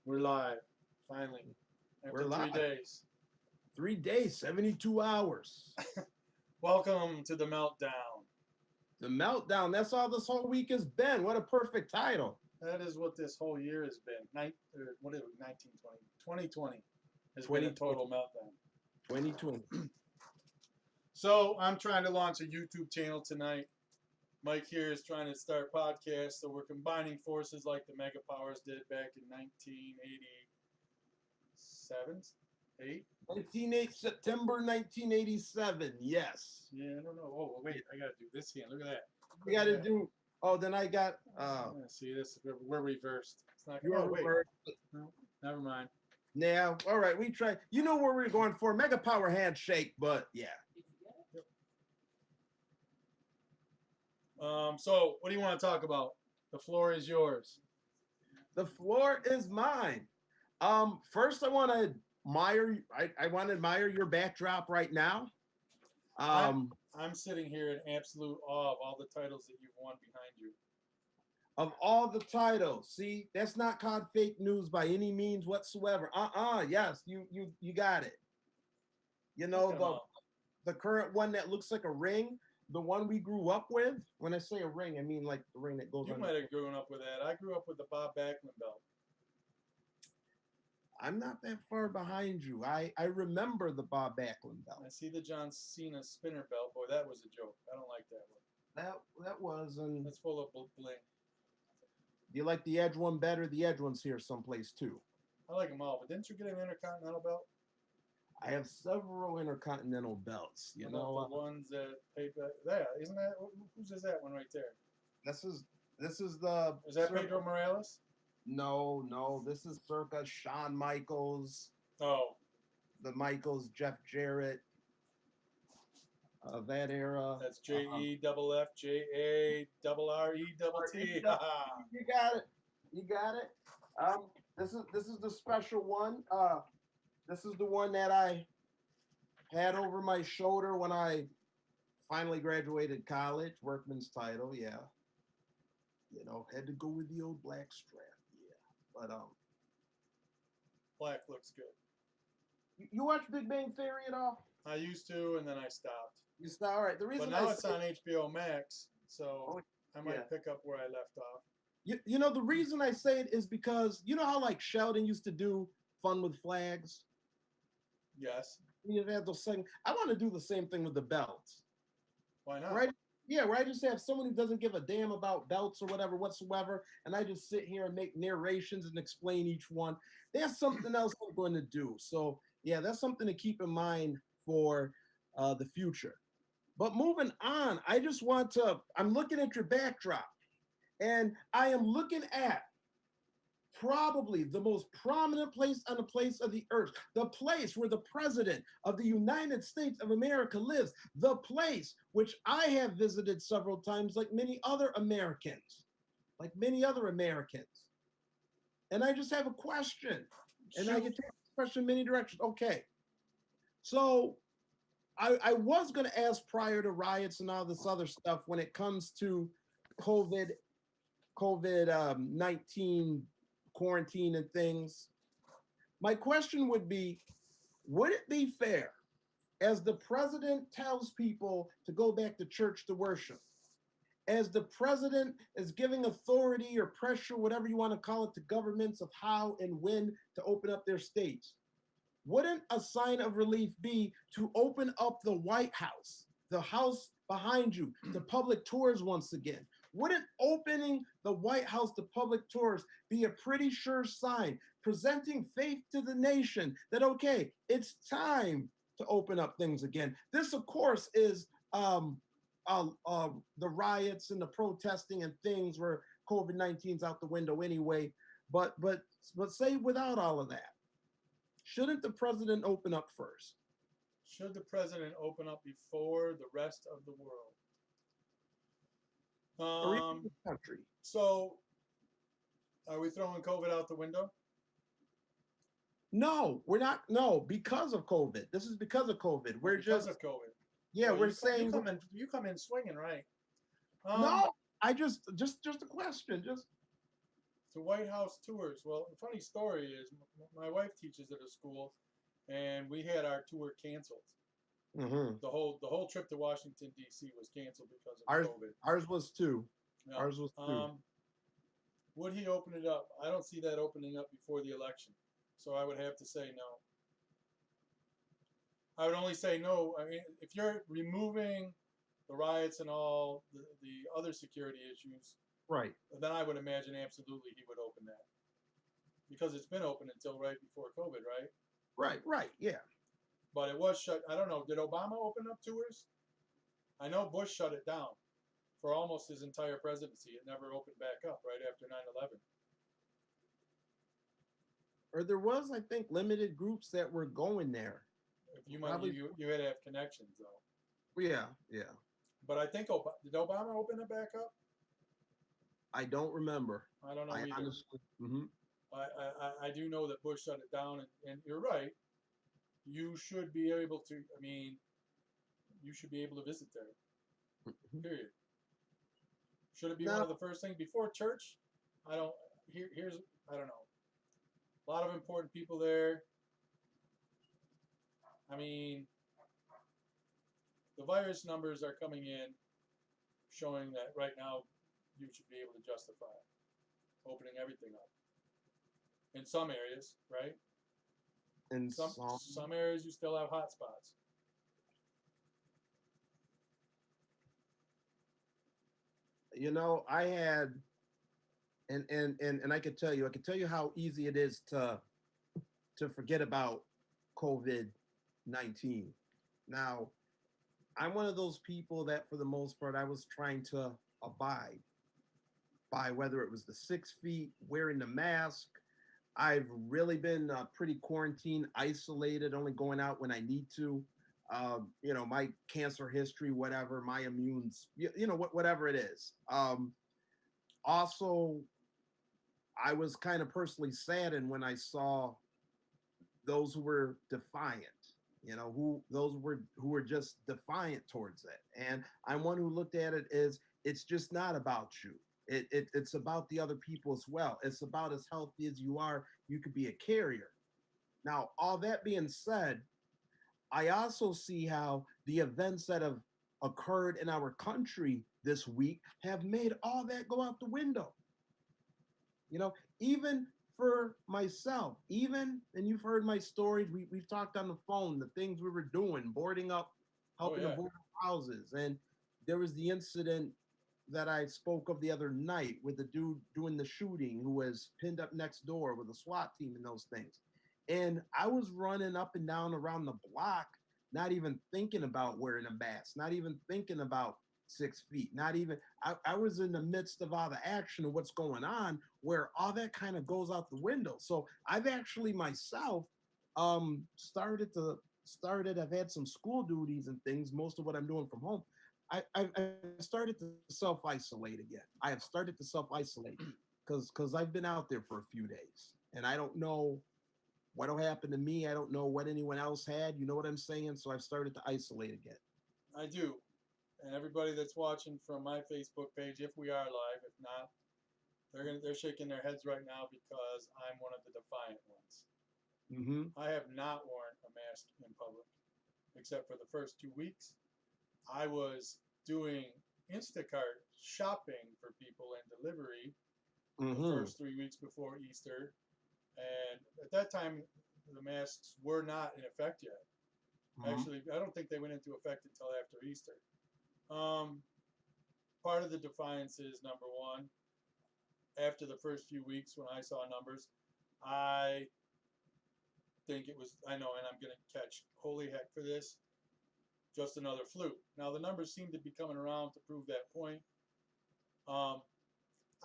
We're live, finally, We're after three live. days. 3 days, 72 hours. Welcome to the Meltdown. The meltdown. That's all this whole week has been. What a perfect title. That is what this whole year has been. What is it, 1920? 2020 has been a 2020. total meltdown. 2020. So I'm trying to launch a YouTube channel tonight. Mike here is trying to start podcasts, so we're combining forces like the Mega Powers did back in 1987, 8. 1980, September 1987. Yes. Yeah, I don't know. Oh wait, I gotta do this here. Look at that. We got to do. Oh, then I got. See this? We're reversed. It's not. You're Oh wait. reversed. No, never mind. Now, all right. We try. You know where we're going for Mega Power handshake, but yeah. So what do you want to talk about? The floor is yours. The floor is mine. First, I want to admire. I want to admire your backdrop right now. I'm sitting here in absolute awe of all the titles that you've won behind you. Of all the titles, see, that's not called fake news by any means whatsoever. Yes, you got it. You know the current one that looks like a ring, the one we grew up with. When I say a ring, I mean like the ring that goes You on. might have grown up with that. I grew up with the Bob Backlund belt. I'm not that far behind you. I remember the Bob Backlund belt. I see the John Cena spinner belt. Boy, that was a joke. I don't like that one. That was, and That's full of bling. do you like the Edge one better? The Edge one's here someplace too. I like them all, but didn't you get an Intercontinental belt? I have several Intercontinental belts. You know, the ones that Pedro. There, isn't that whose is that one right there? This is the. Is that Pedro Morales? No. This is circa Shawn Michaels. Oh, the Michaels, Jeff Jarrett. That era. That's JEFFJARRETT. You got it. You got it. This is the special one. This is the one that I had over my shoulder when I finally graduated college, workman's title, yeah. You know, had to go with the old black strap, yeah. But Black looks good. You watch Big Bang Theory at all? I used to, and then I stopped. You start, all right. The reason but now it's on HBO Max, so I might pick up where I left off. You know, the reason I say it is because you know how like Sheldon used to do Fun with Flags? Yes. You had those things. I want to do the same thing with the belts. Why not? Right? Yeah, where I just have someone who doesn't give a damn about belts or whatever whatsoever, and I just sit here and make narrations and explain each one. There's something else I'm going to do. So, yeah, that's something to keep in mind for the future. But moving on, I just want to, I'm looking at your backdrop, and I am looking at probably the most prominent place on the place of the earth, the place where the president of the United States of America lives, the place which I have visited several times like many other Americans. And I just have a question, and I can take this question in many directions. Okay, so I was going to ask prior to riots and all this other stuff when it comes to COVID-19 quarantine and things. My question would be, would it be fair as the president tells people to go back to church to worship, as the president is giving authority or pressure, whatever you want to call it, to governments of how and when to open up their states, wouldn't a sign of relief be to open up the White House, the house behind you, to public tours once again? Wouldn't opening the White House to public tours be a pretty sure sign, presenting faith to the nation that, okay, it's time to open up things again? This, of course, is the riots and the protesting and things where COVID-19's out the window anyway. But say without all of that, shouldn't the president open up first? Should the president open up before the rest of the world? Or even the country? So, are we throwing COVID out the window? No, we're not. No, because of COVID. This is because of COVID. We're because just of COVID. Yeah, well, we're saying you come in swinging, right? No, I just a question. Just to White House tours. Well, the funny story is my wife teaches at a school, and we had our tour canceled. Mm-hmm. The whole trip to Washington D.C. was canceled because of Ours COVID. ours was two. Yeah. Ours was two. Would he open it up? I don't see that opening up before the election, so I would have to say no. I would only say no. I mean, if you're removing the riots and all the other security issues, Right. then I would imagine absolutely he would open that because it's been open until right before COVID, right? Right. Right. Yeah. But it was shut. I don't know. Did Obama open up tours? I know Bush shut it down for almost his entire presidency. It never opened back up right after 9/11. Or there was, I think, limited groups that were going there. If you might, Probably. you had to have connections though. Yeah. Yeah. But I think did Obama open it back up? I don't remember. I don't know I either. honestly. Hmm. I do know that Bush shut it down, and you're right. You should be able to. I mean, you should be able to visit there. Period. Should it be one Now, of the first things before church? I don't. Here's I don't know. A lot of important people there. I mean, the virus numbers are coming in, showing that right now you should be able to justify opening everything up. In some areas, right? in Some areas you still have hot spots. I had, and I could tell you how easy it is to forget about COVID-19. Now, I'm one of those people that, for the most part, I was trying to abide by whether it was the 6 feet, wearing the mask. I've really been pretty quarantine isolated, only going out when I need to. My cancer history, whatever, my immunes, whatever it is. Also, I was kind of personally saddened when I saw those who were defiant, who were just defiant towards it. And I'm one who looked at it as it's just not about you. It's about the other people as well. It's about as healthy as you are, you could be a carrier. Now, all that being said, I also see how the events that have occurred in our country this week have made all that go out the window. You know, even for myself, and you've heard my stories, we've talked on the phone, the things we were doing, boarding up, Oh helping to yeah. board houses. And there was the incident that I spoke of the other night with the dude doing the shooting who was pinned up next door with a SWAT team and those things. And I was running up and down around the block, not even thinking about wearing a mask, not even thinking about 6 feet, not even, I was in the midst of all the action of what's going on where all that kind of goes out the window. So I've actually myself I've had some school duties and things, most of what I'm doing from home. I started to self-isolate again. I have started to self-isolate because I've been out there for a few days and I don't know what'll happen to me. I don't know what anyone else had. You know what I'm saying? So I've started to isolate again. I do. And everybody that's watching from my Facebook page, if we are live, if not, they're shaking their heads right now because I'm one of the defiant ones. Mm-hmm. I have not worn a mask in public, except for the first 2 weeks. I was doing Instacart shopping for people and delivery the Mm-hmm. first 3 weeks before Easter, and at that time the masks were not in effect yet. Mm-hmm. Actually, I don't think they went into effect until after Easter. Um, Part of the defiance is number one. After the first few weeks, when I saw numbers, I think it was. I know, and I'm going to catch holy heck for this. Just another fluke. Now the numbers seem to be coming around to prove that point. Um,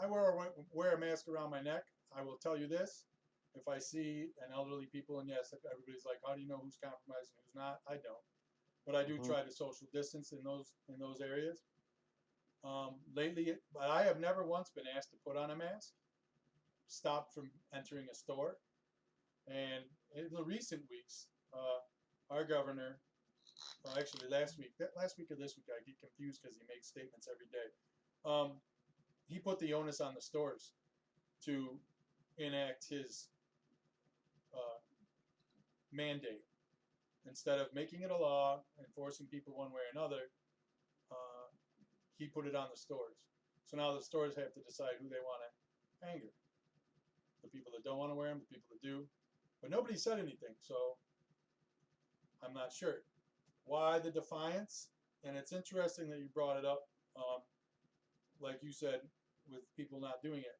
I wear a mask around my neck. I will tell you this: if I see an elderly people, and yes, everybody's like, "How do you know who's compromised and who's not?" I don't, but I do Mm-hmm. try to social distance in those areas. Lately, but I have never once been asked to put on a mask, stopped from entering a store, and in the recent weeks, our governor, actually last week or this week, I get confused because he makes statements every day. He put the onus on the stores. to enact his uh, mandate. Instead of making it a law and forcing people one way or another, uh, he put it on the stores. So now the stores have to decide who they want to anger. The people that don't want to wear them, the people that do. But nobody said anything, so I'm not sure. Why the defiance? And it's interesting that you brought it up, um, like you said, with people not doing it.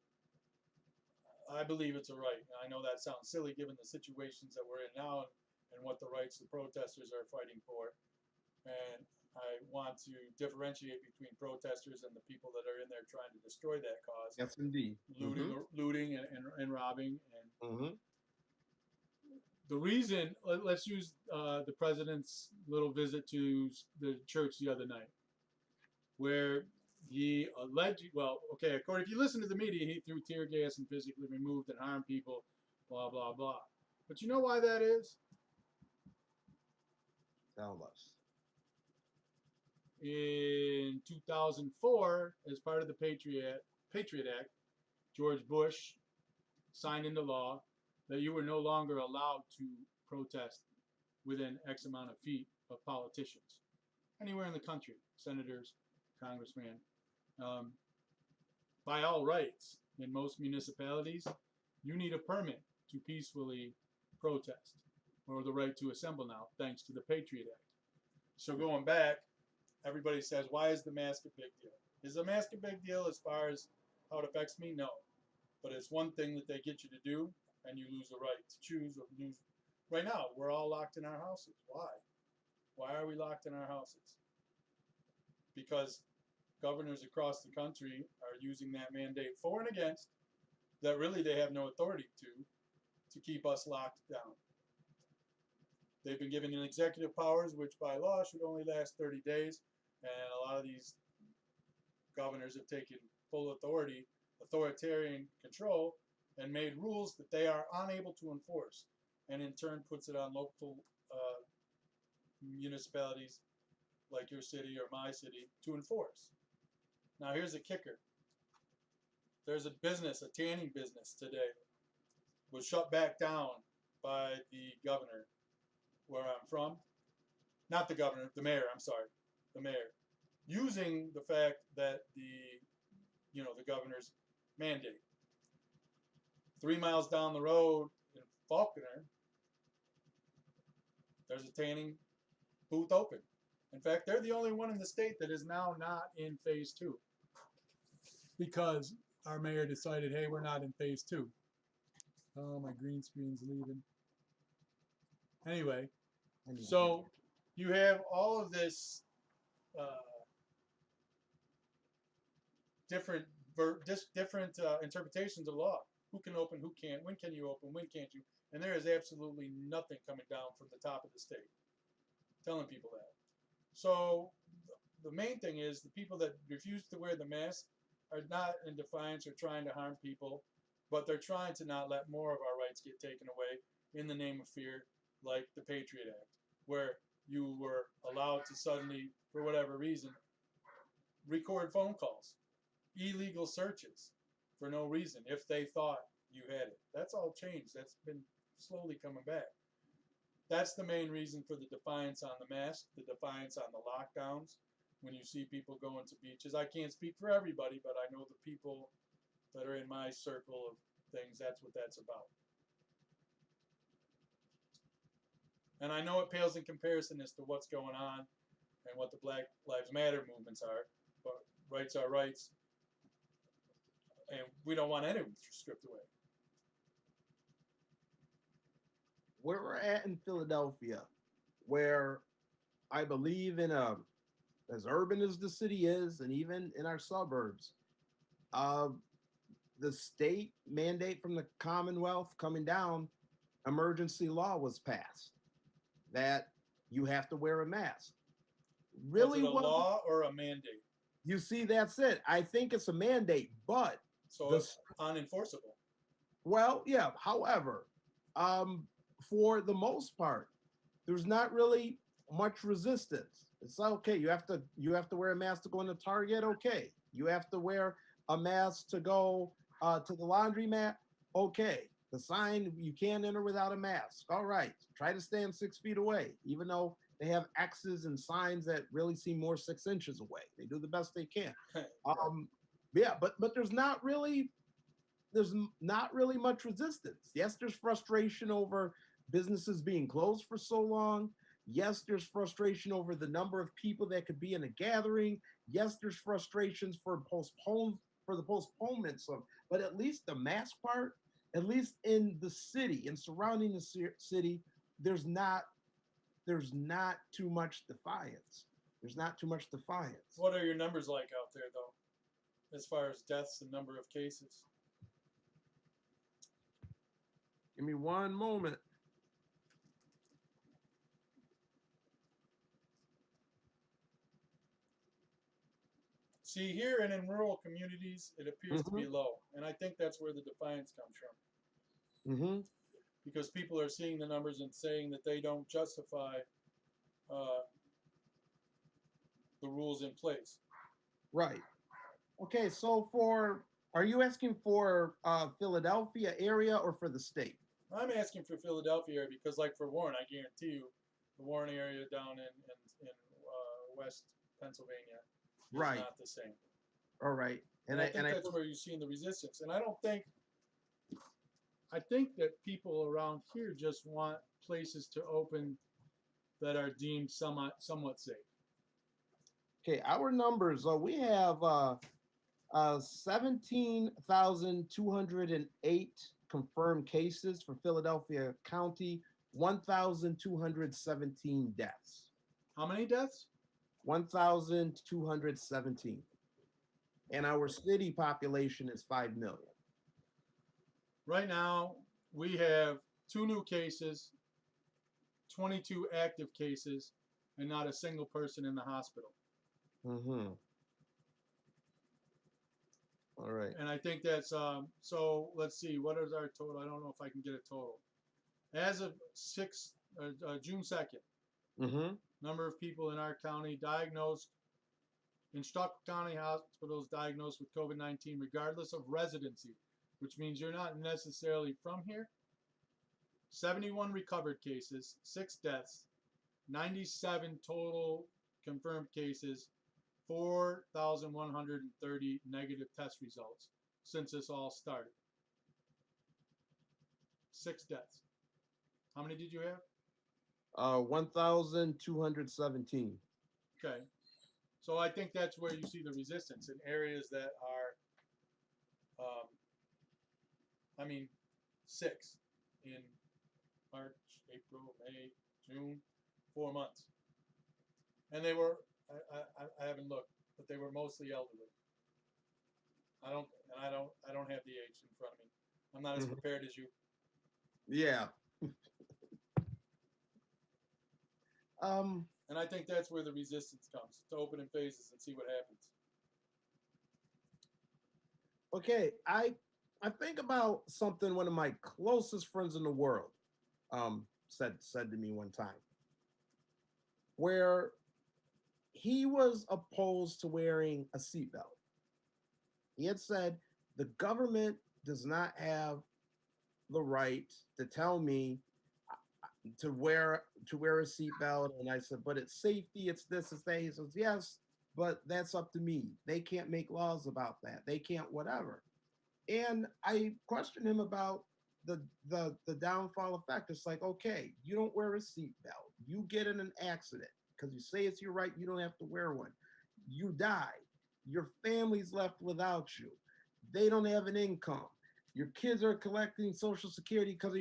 I believe it's a right. And I know that sounds silly given the situations that we're in now and what the rights the protesters are fighting for. And I want to differentiate between protesters and the people that are in there trying to destroy that cause, Yes, indeed. looting and robbing. And Mm-hmm. the reason, let's use the president's little visit to the church the other night, where he alleged, well, okay, according, if you listen to the media, he threw tear gas and physically removed and harmed people, blah, blah, blah. But you know why that is? Tell us. In 2004, as part of the Patriot Act, George Bush signed into law that you were no longer allowed to protest within X amount of feet of politicians anywhere in the country, senators, congressmen. Um, by all rights, in most municipalities, you need a permit to peacefully protest or the right to assemble now, thanks to the Patriot Act. So going back, everybody says, why is the mask a big deal? Is the mask a big deal as far as how it affects me? No. But it's one thing that they get you to do, and you lose the right to choose or lose. Right now, we're all locked in our houses. Why? Why are we locked in our houses? Because governors across the country are using that mandate for and against that really they have no authority to keep us locked down. They've been given executive powers, which by law should only last 30 days, and a lot of these governors have taken full authority, authoritarian control, and made rules that they are unable to enforce, and in turn puts it on local municipalities like your city or my city to enforce. Now here's a kicker. There's a business, a tanning business today, was shut back down by the governor where I'm from. Not the governor, the mayor, I'm sorry, the mayor. Using the fact that the governor's mandate. 3 miles down the road in Faulkner, there's a tanning booth open. In fact, they're the only one in the state that is now not in phase two because our mayor decided, hey, we're not in phase two. Oh, my green screen's leaving. Anyway, so you have all of this uh, different interpretations of law. Who can open, who can't, when can you open, when can't you? And there is absolutely nothing coming down from the top of the state telling people that. So the main thing is the people that refuse to wear the mask are not in defiance or trying to harm people, but they're trying to not let more of our rights get taken away in the name of fear, like the Patriot Act, where you were allowed to suddenly, for whatever reason, record phone calls, illegal searches for no reason if they thought you had it. That's all changed. That's been slowly coming back. That's the main reason for the defiance on the mask, the defiance on the lockdowns. When you see people going to beaches, I can't speak for everybody, but I know the people that are in my circle of things, that's what that's about. And I know it pales in comparison as to what's going on and what the Black Lives Matter movements are, but rights are rights, and we don't want anyone stripped away. Where we're at in Philadelphia, where I believe in as urban as the city is, and even in our suburbs, uh, the state mandate from the Commonwealth coming down, emergency law was passed that you have to wear a mask. Really, was it a law or a mandate? You see, that's it. I think it's a mandate, but so it's unenforceable. Well, yeah. However, for the most part, there's not really much resistance. It's okay. You have to wear a mask to go into Target. Okay. You have to wear a mask to go to the laundromat. Okay, the sign you can't enter without a mask. All right, try to stand 6 feet away, even though they have X's and signs that really seem more 6 inches away. They do the best they can. Right. Yeah, but there's not really much resistance. Yes, there's frustration over businesses being closed for so long. Yes, there's frustration over the number of people that could be in a gathering. Yes, there's frustrations for the postponements of, but at least the mask part, at least in the city and surrounding the city, there's not there's not too much defiance. There's not too much defiance. What are your numbers like out there, though, as far as deaths and number of cases? Give me one moment. See, here and in rural communities, it appears to Mm-hmm. be low. And I think that's where the defiance comes from. Mm-hmm. Because people are seeing the numbers and saying that they don't justify uh, the rules in place. Right. Okay, so are you asking for Philadelphia area or for the state? I'm asking for Philadelphia area because, like for Warren, I guarantee you, the Warren area down in West Pennsylvania is Right. not the same. All right. And I think that's where you're seeing the resistance. And I think that people around here just want places to open that are deemed somewhat safe. Okay, our numbers. We have 17,208 confirmed cases for Philadelphia County, 1,217 deaths. How many deaths? 1,217. And our city population is 5 million. Right now, we have 2 new cases, 22 active cases, and not a single person in the hospital. Mm-hmm. All right. And I think that's so. Let's see, what is our total? I don't know if I can get a total. As of June 2nd, Mm-hmm. number of people in our county diagnosed in Stockton County hospitals diagnosed with COVID-19, regardless of residency, which means you're not necessarily from here. 71 recovered cases, 6 deaths, 97 total confirmed cases, 4,130 negative test results since this all started. 6 deaths. How many did you have? 1,217. Okay. So I think that's where you see the resistance in areas that are, 6 in March, April, May, June, 4 months. And they were, I haven't looked, but they were mostly elderly. I don't have the age in front of me. I'm not as prepared as you. Yeah. And I think that's where the resistance comes, to open in phases and see what happens. Okay, I think about something one of my closest friends in the world said to me one time, where he was opposed to wearing a seatbelt. He had said the government does not have the right to tell me to wear a seatbelt, and I said, but it's safety, it's this, it's that. He says, yes, but that's up to me. They can't make laws about that. They can't whatever. And I questioned him about the downfall effect. It's like, okay, you don't wear a seatbelt, you get in an accident because you say it's your right, you don't have to wear one. You die, your family's left without you. They don't have an income. Your kids are collecting Social Security because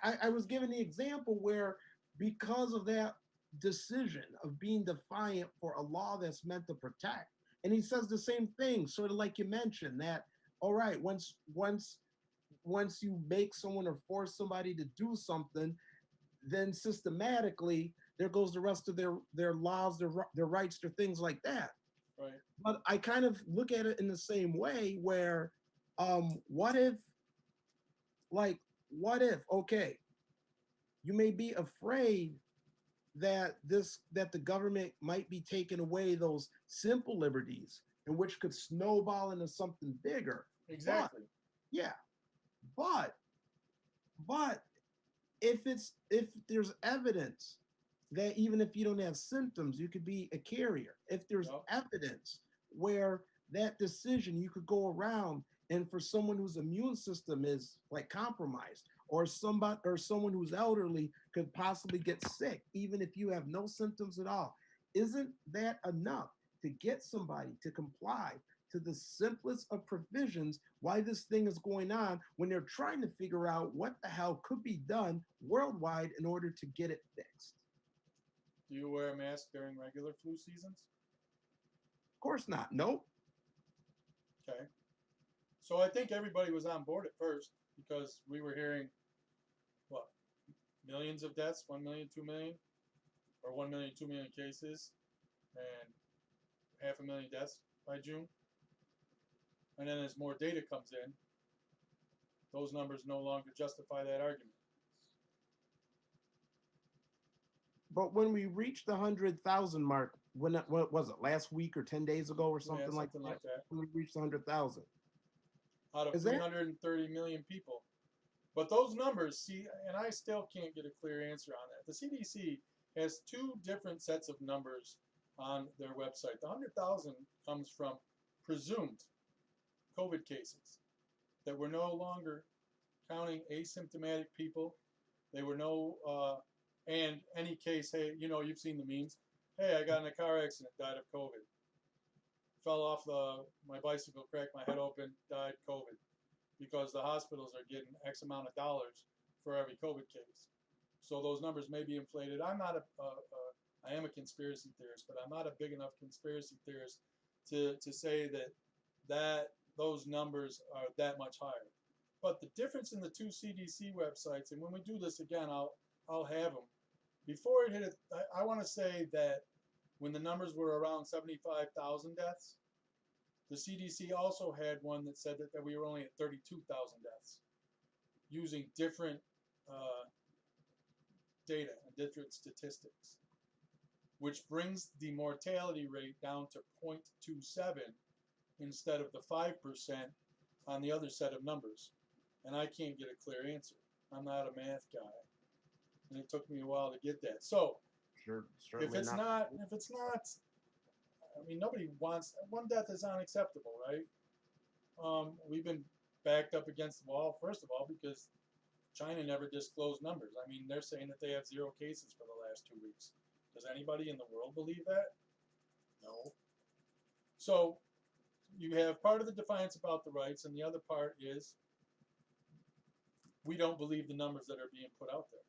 I was given the example where because of that decision of being defiant for a law that's meant to protect, and he says the same thing, sort of like you mentioned, that all right, once you make someone or force somebody to do something, then systematically there goes the rest of their laws, their rights, their things like that. Right. But I kind of look at it in the same way where what if okay, you may be afraid that the government might be taking away those simple liberties and which could snowball into something bigger. Exactly. Yeah, but but if there's evidence that even if you don't have symptoms, you could be a carrier. If there's Yep. evidence where that decision you could go around and for someone whose immune system is like compromised or somebody or someone who's elderly could possibly get sick even if you have no symptoms at all, isn't that enough to get somebody to comply to the simplest of provisions why this thing is going on when they're trying to figure out what the hell could be done worldwide in order to get it fixed? Do you wear a mask during regular flu seasons? Of course not. Nope. Okay. So I think everybody was on board at first because we were hearing what, millions of deaths, 1 million, 2 million, or 1 million, 2 million cases, and half a million deaths by June. And then as more data comes in, those numbers no longer justify that argument. But when we reached the 100,000 mark, what was it, last week or 10 days ago or Yeah, something like something that? like that. When we reached 100,000. Out of Is that 330 million people. But those numbers, see, and I still can't get a clear answer on that. The CDC has two different sets of numbers on their website. The 100,000 comes from presumed COVID cases that we're no longer counting asymptomatic people. They were and any case, hey, you've seen the memes. Hey, I got in a car accident, died of COVID. Fell off my bicycle, cracked my head open, died COVID. Because the hospitals are getting X amount of dollars for every COVID case. So those numbers may be inflated. I am a conspiracy theorist, but I'm not a big enough conspiracy theorist to say that those numbers are that much higher. But the difference in the two CDC websites, and when we do this again, I'll have them. Before it hit it, I want to say that when the numbers were around 75,000 deaths, the CDC also had one that said that we were only at 32,000 deaths, using different data and different statistics, which brings the mortality rate down to 0.27 instead of the 5% on the other set of numbers. And I can't get a clear answer. I'm not a math guy, and it took me a while to get that. So sure? if it's not, I mean, nobody wants one death is unacceptable, right? We've been backed up against the wall, first of all, because China never disclosed numbers. I mean, they're saying that they have 0 cases for the last 2 weeks. Does anybody in the world believe that? No. So you have part of the defiance about the rights, and the other part is we don't believe the numbers that are being put out there.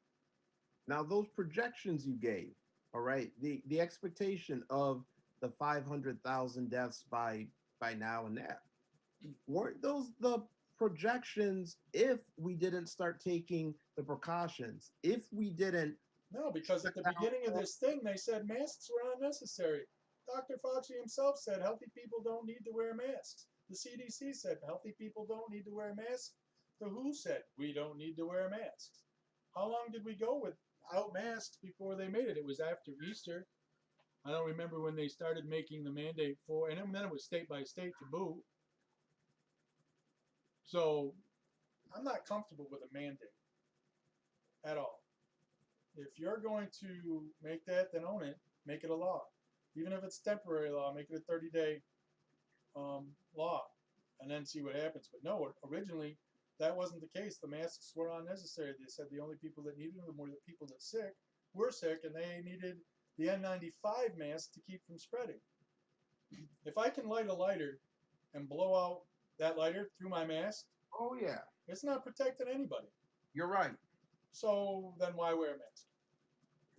Now those projections you gave, all right, the expectation of the 500,000 deaths by now and that, weren't those the projections if we didn't start taking the precautions, if we didn't? No, because at the beginning of this thing, they said masks were unnecessary. Dr. Fauci himself said healthy people don't need to wear masks. The CDC said healthy people don't need to wear masks. The WHO said we don't need to wear masks. How long did we go without masks before they made it? It was after Easter. I don't remember when they started making the mandate for, and then it was state by state to boot. So I'm not comfortable with a mandate at all. If you're going to make that, then own it. Make it a law. Even if it's temporary law, make it a 30-day law, and then see what happens. But no, originally that wasn't the case. The masks were unnecessary. They said the only people that needed them were the people that were sick, and they needed the N95 mask to keep from spreading. If I can light a lighter and blow out that lighter through my mask, Oh yeah, it's not protecting anybody. you're right. So then why wear a mask?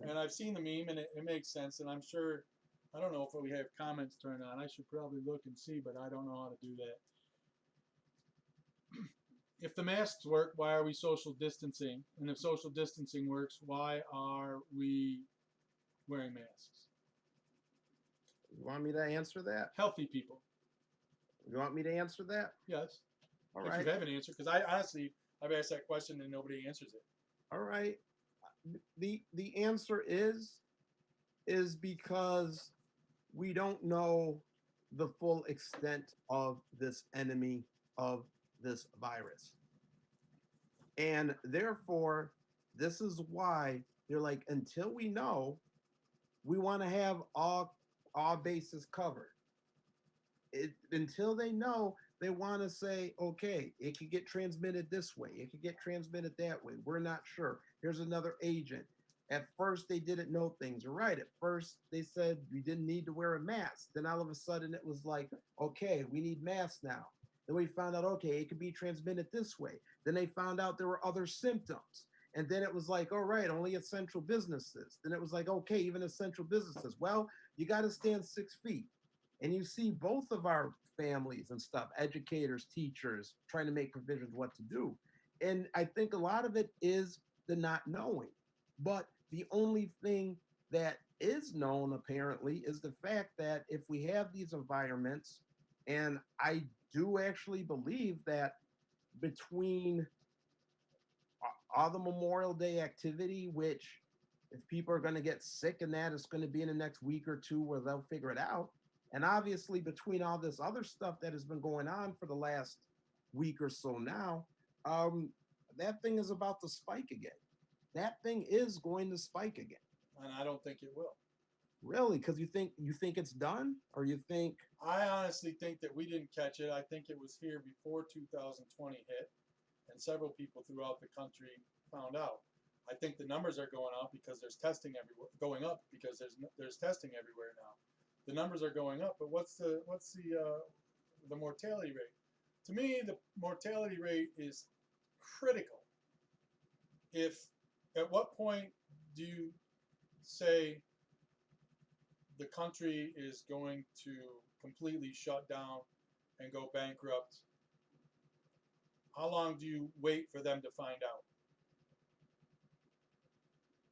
And I've seen the meme, and it makes sense. And I'm sure, I don't know if we have comments turned on. I should probably look and see, but I don't know how to do that. If the masks work, why are we social distancing? And if social distancing works, why are we wearing masks? You want me to answer that? Healthy people. You want me to answer that? Yes. All If right. you have an answer, because I honestly, I've asked that question and nobody answers it. All right. The answer is because we don't know the full extent of this enemy of this virus. And therefore, this is why they're like, until we know, we want to have all bases covered. Until they know, they want to say, okay, it could get transmitted this way, it could get transmitted that way. We're not sure. Here's another agent. At first, they didn't know things. Right. At first, they said we didn't need to wear a mask. Then all of a sudden, it was like, okay, we need masks now. Then we found out, okay, it could be transmitted this way. Then they found out there were other symptoms. And then it was like, all right, only essential businesses. Then it was like, okay, even essential businesses. Well, you got to stand 6 feet. And you see both of our families and stuff, educators, teachers, trying to make provisions what to do. And I think a lot of it is the not knowing. But the only thing that is known apparently is the fact that if we have these environments, and I do actually believe that between all the Memorial Day activity, which if people are going to get sick in that, it's going to be in the next week or two where they'll figure it out. And obviously, between all this other stuff that has been going on for the last week or so now, um, that thing is about to spike again. That thing is going to spike again. And I don't think it will. Really? Because you think it's done, or you think? I honestly think that we didn't catch it. I think it was here before 2020 hit, and several people throughout the country found out. I think the numbers are going up because there's testing everywhere. Going up because there's testing everywhere now. The numbers are going up, but what's the mortality rate? To me, the mortality rate is critical. If At what point do you say the country is going to completely shut down and go bankrupt? How long do you wait for them to find out?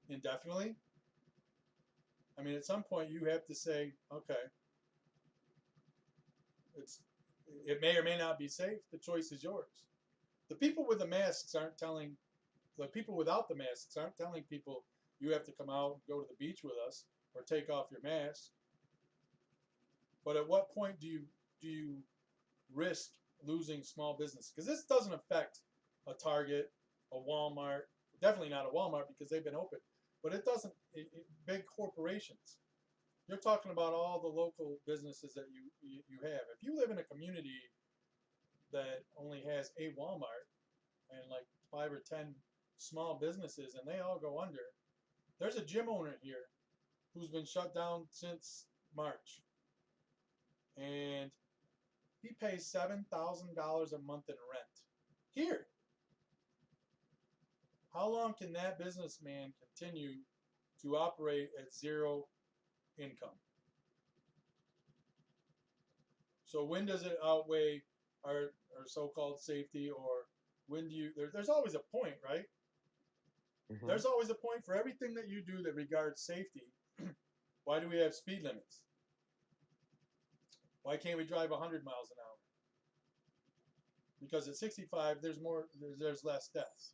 Indefinitely? I mean, at some point you have to say, okay, it's it may or may not be safe. The choice is yours. The people with the masks aren't telling the people without the masks aren't telling people you have to come out, go to the beach with us, or take off your mask. But at what point do you risk losing small business? Because this doesn't affect a Target, a Walmart, definitely not a Walmart because they've been open. But it doesn't. Big corporations. You're talking about all the local businesses that you have. If you live in a community that only has a Walmart and like 5 or 10 small businesses and they all go under, there's a gym owner here who's been shut down since March, and he pays $7,000 a month in rent here. How long can that businessman continue to operate at zero income? So when does it outweigh our so-called safety, or when do you? There's always a point, right? Mhm. There's always a point for everything that you do that regards safety. Why do we have speed limits? Why can't we drive 100 miles an hour? Because at 65, there's less deaths.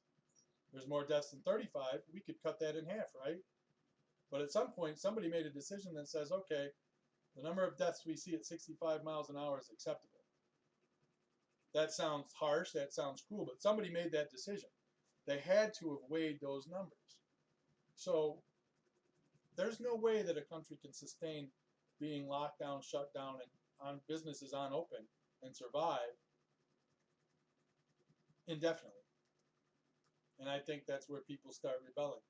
There's more deaths than 35. We could cut that in half, right? But at some point, somebody made a decision that says, okay, the number of deaths we see at 65 miles an hour is acceptable. That sounds harsh, that sounds cruel, but somebody made that decision. They had to have weighed those numbers. So there's no way that a country can sustain being locked down, shut down, and on businesses on open and survive indefinitely. And I think that's where people start rebelling,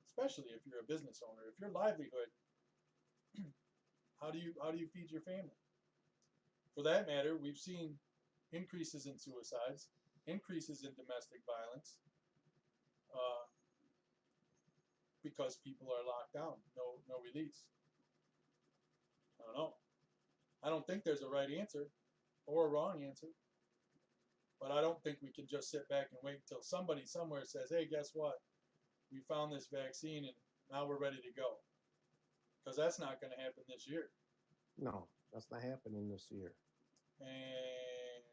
especially if you're a business owner. If your livelihood, how do you feed your family? For that matter, we've seen increases in suicides, increases in domestic violence, uh, because people are locked down, no release. I don't know. I don't think there's a right answer or a wrong answer, but I don't think we can just sit back and wait until somebody somewhere says, "Hey, guess what? We found this vaccine and now we're ready to go." Because that's not going to happen this year. No, that's not happening this year. And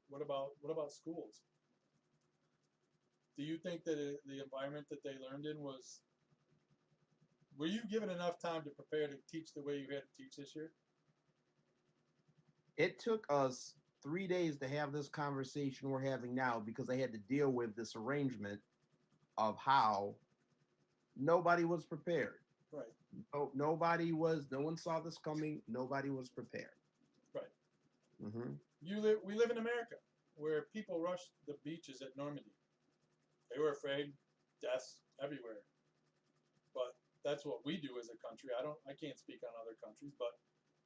what about schools? Do you think that the environment that they learned in was? Were you given enough time to prepare to teach the way you had to teach this year? It took us 3 days to have this conversation we're having now because I had to deal with this arrangement of how nobody was prepared. Right. No one saw this coming. Nobody was prepared. Right. Mm-hmm. We live in America, where people rushed the beaches at Normandy. They were afraid, deaths everywhere. But that's what we do as a country. I can't speak on other countries, but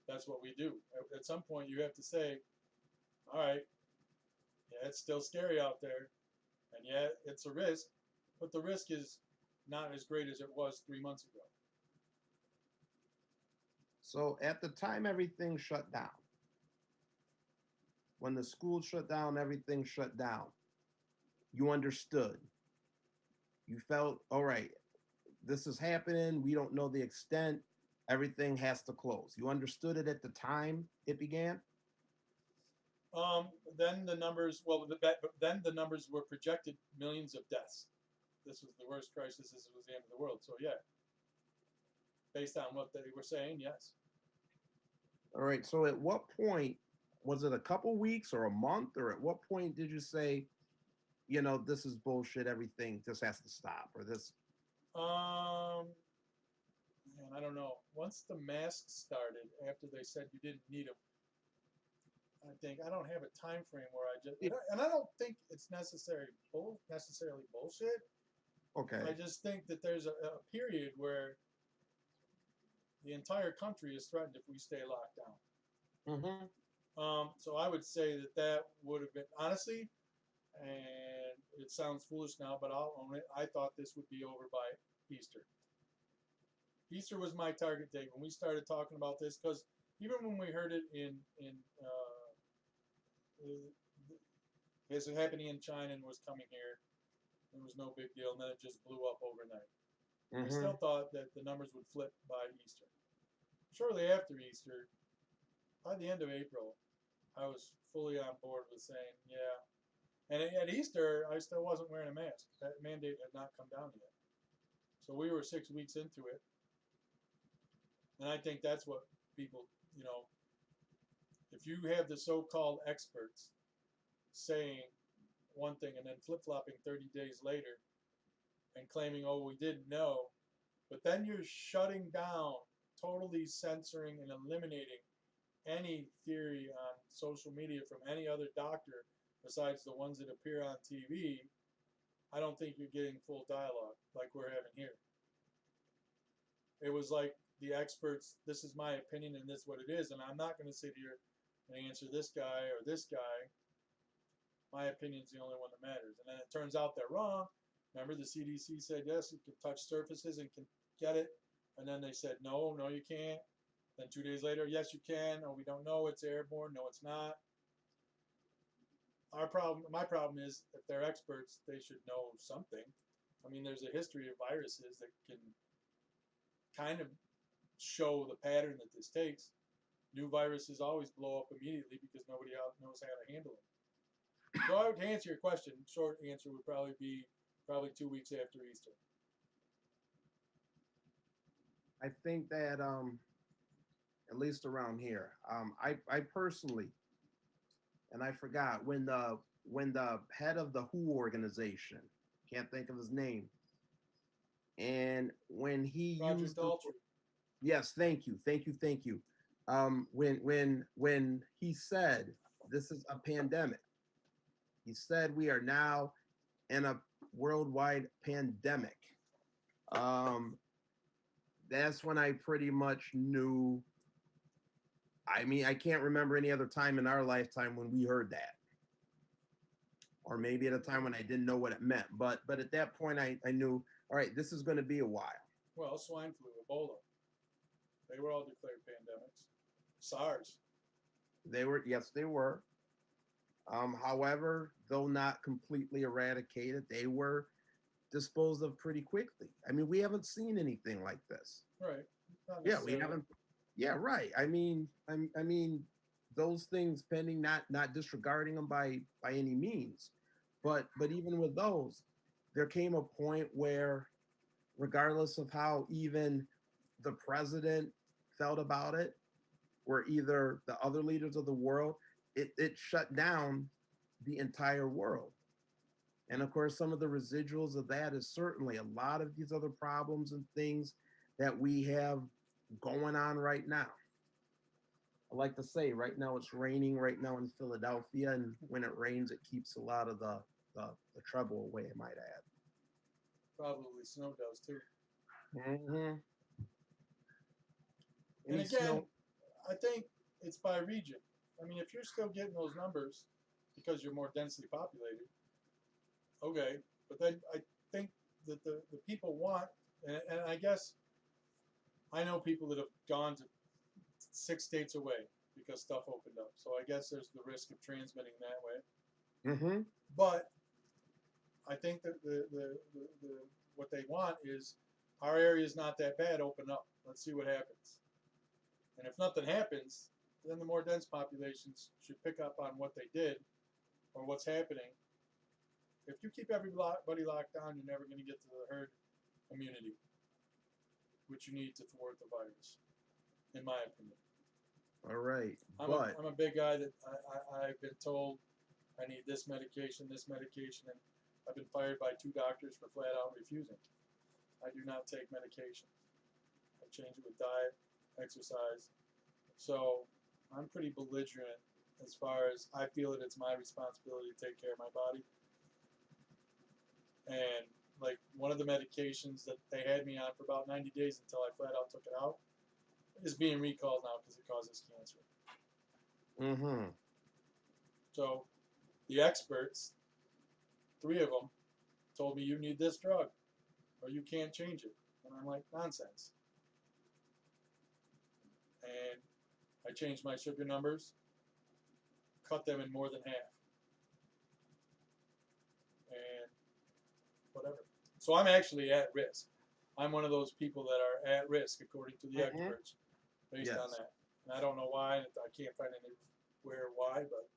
that's what we do. At some point, you have to say, all right, yeah, it's still scary out there, and yeah, it's a risk, but the risk is not as great as it was 3 months ago. So at the time everything shut down, when the school shut down, everything shut down. You understood. You felt, all right, this is happening. We don't know the extent. Everything has to close. You understood it at the time it began? Then the numbers, then the numbers were projected millions of deaths. This was the worst crisis. This was the end of the world. So yeah, based on what they were saying, yes. All right. So at what point, was it a couple weeks or a month, or at what point did you say, this is bullshit, everything just has to stop, or this? Um, Man, I don't know. Once the masks started, after they said you didn't need them, I don't have a time frame where I don't think it's necessarily bullshit. Okay. I just think that there's a period where the entire country is threatened if we stay locked down. Mm-hmm. So I would say that would have been, honestly, and it sounds foolish now, but I'll own it. I thought this would be over by Easter. Easter was my target date when we started talking about this, because even when we heard it it happening in China and was coming here, it was no big deal, and then it just blew up overnight. I Mm-hmm. still thought that the numbers would flip by Easter. Shortly after Easter, by the end of April, I was fully on board with saying, yeah. And at Easter, I still wasn't wearing a mask. That mandate had not come down yet. So we were 6 weeks into it. And I think that's what people, if you have the so-called experts saying one thing and then flip-flopping 30 days later and claiming, oh, we didn't know, but then you're shutting down, totally censoring and eliminating any theory on social media from any other doctor besides the ones that appear on TV, I don't think you're getting full dialogue like we're having here. It was like the experts, this is my opinion and this is what it is, and I'm not going to sit here and answer this guy or this guy. My opinion's the only one that matters. And then it turns out they're wrong. Remember, the CDC said, yes, you can touch surfaces and can get it. And then they said, no, you can't. Then 2 days later, yes, you can. Oh, we don't know. It's airborne. No, it's not. My problem is, if they're experts, they should know something. I mean, there's a history of viruses that can kind of show the pattern that this takes. New viruses always blow up immediately because nobody else knows how to handle them. So to answer your question, short answer would probably be 2 weeks after Easter. I think that at least around here, I personally, and I forgot when the head of the WHO organization, can't think of his name, and when he Roger used Daltrey. yes, thank you. When he said this is a pandemic, he said we are now in a worldwide pandemic. Um, that's when I pretty much knew. I mean, I can't remember any other time in our lifetime when we heard that. Or maybe at a time when I didn't know what it meant. But at that point, I knew, all right, this is going to be a while. Well, swine flu, Ebola, they were all declared pandemics. SARS. Yes, they were. However, though not completely eradicated, they were disposed of pretty quickly. I mean, we haven't seen anything like this. Right. Yeah, we haven't. Yeah, right. I mean, those things pending, not disregarding them by any means, but even with those, there came a point where, regardless of how even the president felt about it, or either the other leaders of the world, it shut down the entire world. And of course, some of the residuals of that is certainly a lot of these other problems and things that we have going on right now. I like to say right now it's raining right now in Philadelphia, and when it rains, it keeps a lot of the trouble away, I might add. Probably snow does too. Mm-hmm. And Any again, snow? I think it's by region. I mean, if you're still getting those numbers because you're more densely populated, okay. But then I think that the people want, and I guess I know people that have gone to 6 states away because stuff opened up. So I guess there's the risk of transmitting that way. Mm-hmm. But I think that the what they want is our area is not that bad. Open up. Let's see what happens. And if nothing happens, then the more dense populations should pick up on what they did or what's happening. If you keep everybody locked down, you're never going to get to the herd immunity, which you need to thwart the virus, in my opinion. All right, but I'm a big guy that I've been told I need this medication, and I've been fired by 2 doctors for flat out refusing. I do not take medication. I change it with diet, exercise. So I'm pretty belligerent as far as I feel that it's my responsibility to take care of my body. And like one of the medications that they had me on for about 90 days until I flat out took it out is being recalled now because it causes cancer. mm-hmm. So the experts, 3 of them, told me you need this drug or you can't change it. And I'm like, nonsense. And I changed my sugar numbers, cut them in more than half. And whatever. So I'm actually at risk. I'm one of those people that are at risk according to the Mm-hmm. experts based on Yes. that. And I don't know why, and I can't find anywhere why, but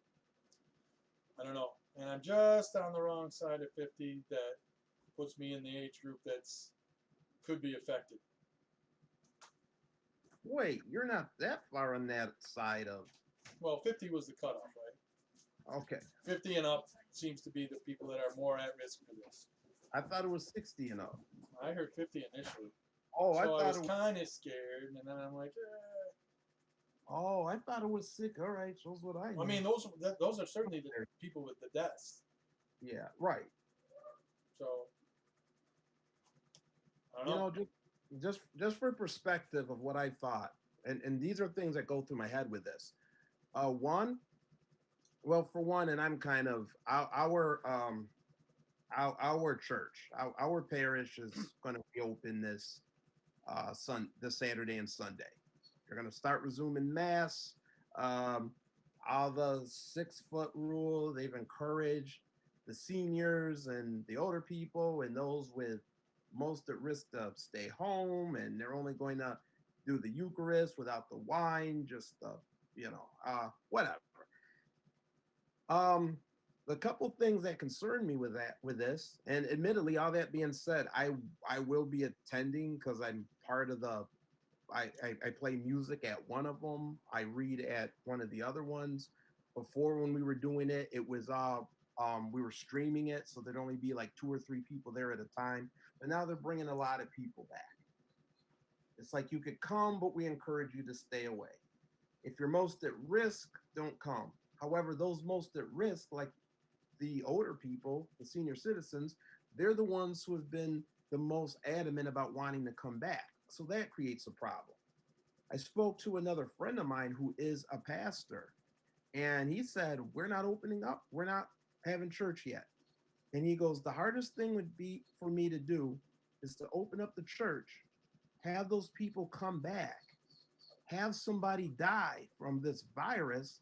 I don't know. And I'm just on the wrong side of 50 that puts me in the age group that's could be affected. Wait, you're not that far on that side of. Well, 50 was the cutoff, right? Okay, 50 and up seems to be the people that are more at risk for this. I thought it was 60 and up. I heard 50 initially. Oh, I So I thought was it was. kind of scared, and then I'm like, Oh, I thought it was sick. All right, shows what I I know. mean, those are certainly the people with the deaths. Yeah, right. So I don't You know. know, just for perspective of what I thought, and these are things that go through my head with this. One, well, for one, and I'm kind of our church, our parish is going to be open this Saturday and Sunday. They're going to start resuming mass. Um, all the 6 foot rule. They've encouraged the seniors and the older people and those with most at risk to stay home, and they're only going to do the Eucharist without the wine, just whatever. Um, the couple things that concern me with this, and admittedly, all that being said, I will be attending because I'm part of the. I play music at one of them. I read at one of the other ones. Before, when we were doing it, it was we were streaming it, so there'd only be like 2 or 3 people there at a time. But now they're bringing a lot of people back. It's like you could come, but we encourage you to stay away. If you're most at risk, don't come. However, those most at risk, like the older people, the senior citizens, they're the ones who have been the most adamant about wanting to come back. So that creates a problem. I spoke to another friend of mine who is a pastor, and he said, we're not opening up. We're not having church yet. And he goes, the hardest thing would be for me to do is to open up the church, have those people come back, have somebody die from this virus,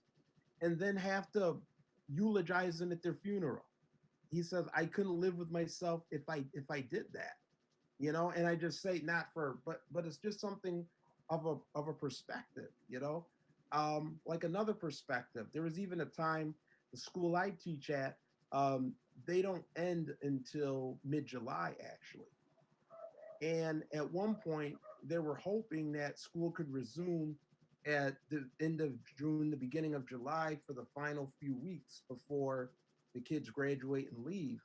and then have to eulogize them at their funeral. He says, I couldn't live with myself if I did that. And I just say not for, but it's just something of a perspective. Like another perspective, there was even a time the school I teach at, they don't end until mid-July actually. And at one point they were hoping that school could resume at the end of June, the beginning of July for the final few weeks before the kids graduate and leave.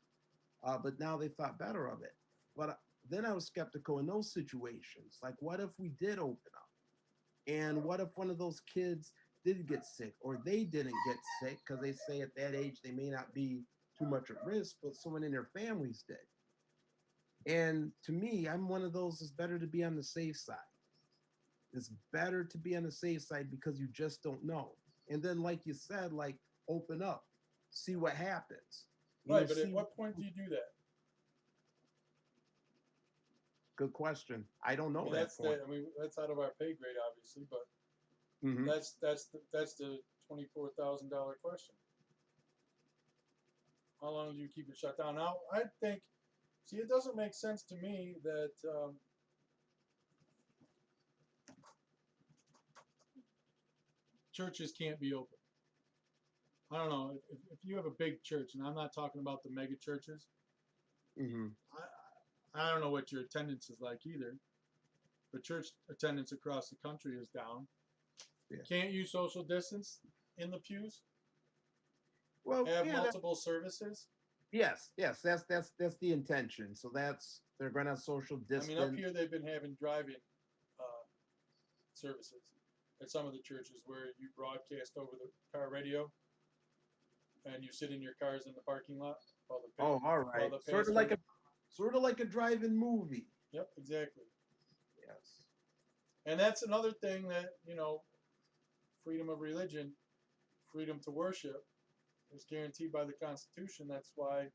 But now they thought better of it. But then I was skeptical in those situations. Like, what if we did open up? And what if one of those kids did get sick or they didn't get sick because they say at that age they may not be too much at risk, but someone in their families did. And to me, I'm one of those, it's better to be on the safe side. It's better to be on the safe side because you just don't know. And then, like you said, like open up, see what happens. Right, but at See. what point do you do that? Good question. I don't I know mean, that point. that's out of our pay grade, obviously, but Mm-hmm. that's the $24,000 question. How long do you keep it shut down? Now, I think, see, it doesn't make sense to me that churches can't be open. I don't know if you have a big church, and I'm not talking about the mega churches. Mm-hmm. I don't know what your attendance is like either, but church attendance across the country is down. Yeah. Can't you social distance in the pews? Well, Have yeah. multiple services? Yes. That's the intention. So that's they're going to social I mean, up distance. here they've been having drive-in uh, services at some of the churches where you broadcast over the car radio and you sit in your cars in the parking lot while the Oh, all while right. the Sort of pastor. like a drive-in movie. Yep, exactly. Yes. And that's another thing that freedom of religion, freedom to worship, is guaranteed by the Constitution. That's why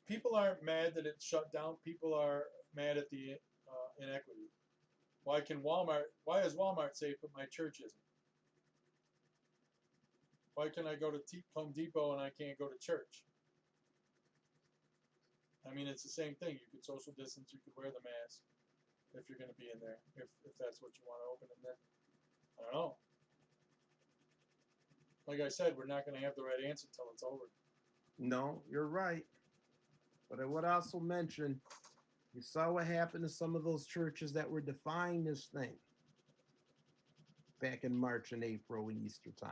people aren't mad that it's shut down. People are mad at the inequity. Why is Walmart safe but my church isn't? Why can I go to Home Depot and I can't go to church? I mean, it's the same thing. You could social distance. You could wear the mask if you're going to be in there. If that's what you want to open. And then I don't know. Like I said, we're not going to have the right answer until it's over. No, you're right. But I would also mention, you saw what happened to some of those churches that were defying this thing back in March and April and Easter time.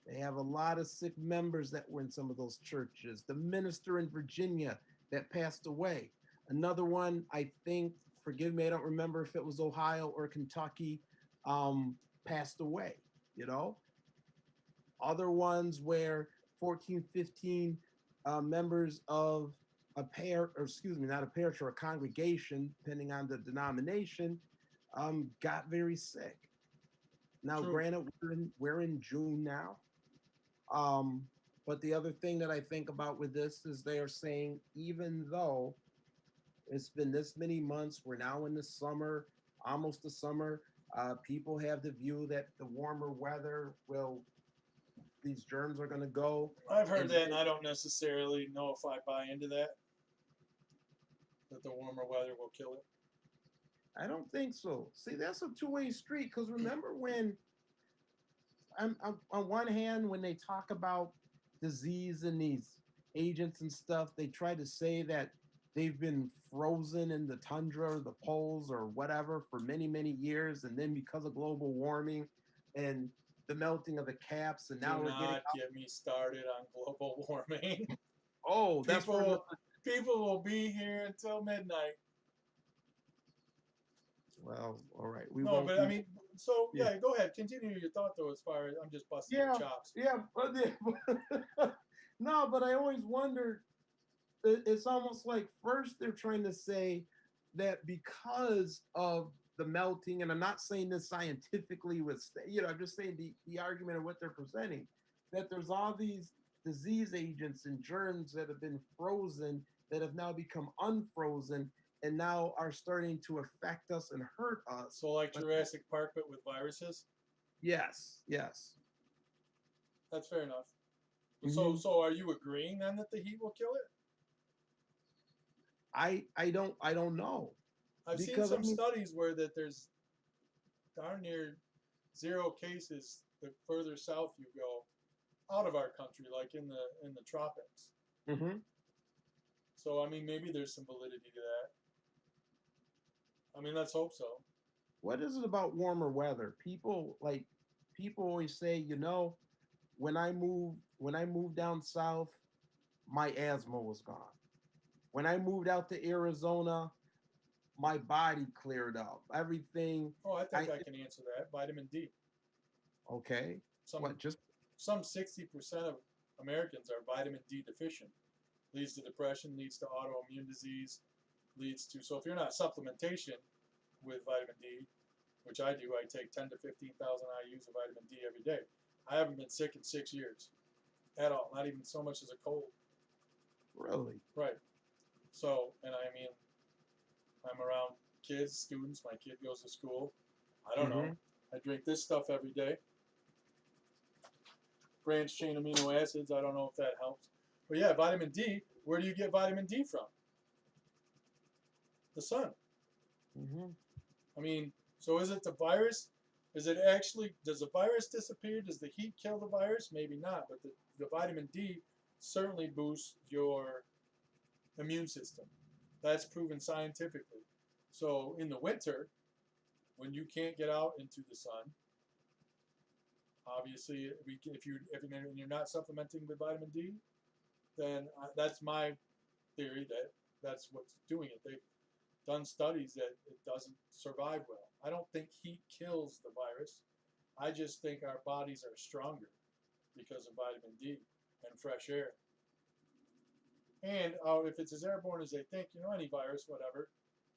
They have a lot of sick members that were in some of those churches. The minister in Virginia that passed away. Another one, I think, forgive me, I don't remember if it was Ohio or Kentucky, passed away, you know? Other ones where 14, 15 members of a pair, or excuse me, not a parish or a congregation, depending on the denomination, got very sick. Now, True. granted, we're in June now. Um, but the other thing that I think about with this is they are saying, even though it's been this many months, we're now in the summer, almost the summer, people have the view that the warmer weather will, these germs are going to go. I've heard that, and I don't necessarily know if I buy into that. That the warmer weather will kill it. I don't think so. See, that's a two-way street. Because remember when, on one hand, when they talk about disease and these agents and stuff, they try to say that they've been frozen in the tundra or the poles or whatever for many, many years. And then because of global warming and the melting of the caps, and now Do we're getting. not get me started on global warming. Oh, that's for people will be here until midnight. Well, all right. We No, won't. but I mean, so yeah, go ahead. Continue your thought though. As far as I'm just busting your chops. Yeah, but no, but I always wondered. It's almost like first they're trying to say that because of the melting, and I'm not saying this scientifically with, I'm just saying the argument of what they're presenting, that there's all these disease agents and germs that have been frozen that have now become unfrozen and now are starting to affect us and hurt us. So like Jurassic Park, but with viruses? Yes. That's fair enough. Mm-hmm. So are you agreeing then that the heat will kill it? I don't know. I've seen some studies where that there's darn near zero cases the further south you go out of our country, like in the tropics. Mm-hmm. So I mean, maybe there's some validity to that. I mean, let's hope so. What is it about warmer weather? People always say, when I moved down south, my asthma was gone. When I moved out to Arizona, my body cleared up. Everything Oh, I I think I can answer that. Vitamin D. okay. Some What just some 60% of Americans are vitamin D deficient. Leads to depression, leads to autoimmune disease, leads to, so if you're not supplementation with vitamin D, which I do, I take 10 to 15,000 IUs of vitamin D every day. I haven't been sick in 6 years at all, not even so much as a cold. really? Right. So, and I mean, I'm around kids, students. My kid goes to school. I don't know. Mm-hmm. I drink this stuff every day. Branched chain amino acids. I don't know if that helps. But yeah, vitamin D. Where do you get vitamin D from? The sun. Mm-hmm. I mean, so is it the virus? Is it actually, does the virus disappear? Does the heat kill the virus? Maybe not. But the vitamin D certainly boosts your immune system. That's proven scientifically. So in the winter, when you can't get out into the sun, obviously, if you're not supplementing with vitamin D, then that's my theory that that's what's doing it. They've done studies that it doesn't survive well. I don't think heat kills the virus. I just think our bodies are stronger because of vitamin D and fresh air. And if it's as airborne as they think, any virus, whatever,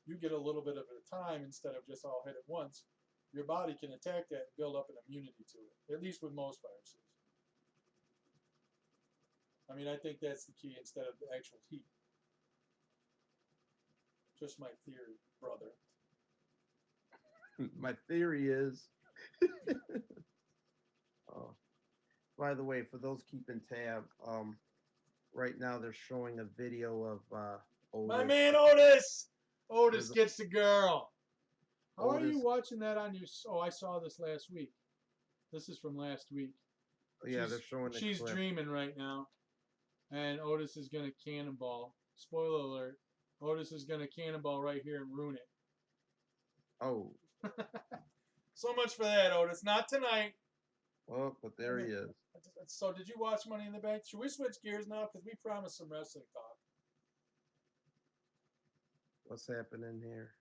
you get a little bit of it at a time instead of just all hit at once. Your body can attack that and build up an immunity to it, at least with most viruses. I mean, I think that's the key instead of the actual heat. Just my theory, brother. My theory is, uh, by the way, for those keeping tab, right now they're showing a video of My Otis. man Otis! Otis There's gets the girl. How are you Otis. watching that on your? Oh, I saw this last week. This is from last week. Yeah, they're showing the She's clip. dreaming right now, and Otis is gonna cannonball. Spoiler alert: Otis is gonna cannonball right here and ruin it. Oh, So much for that, Otis. Not tonight. well, but there he is. So, did you watch Money in the Bank? Should we switch gears now? Because we promised some wrestling talk. What's happening here?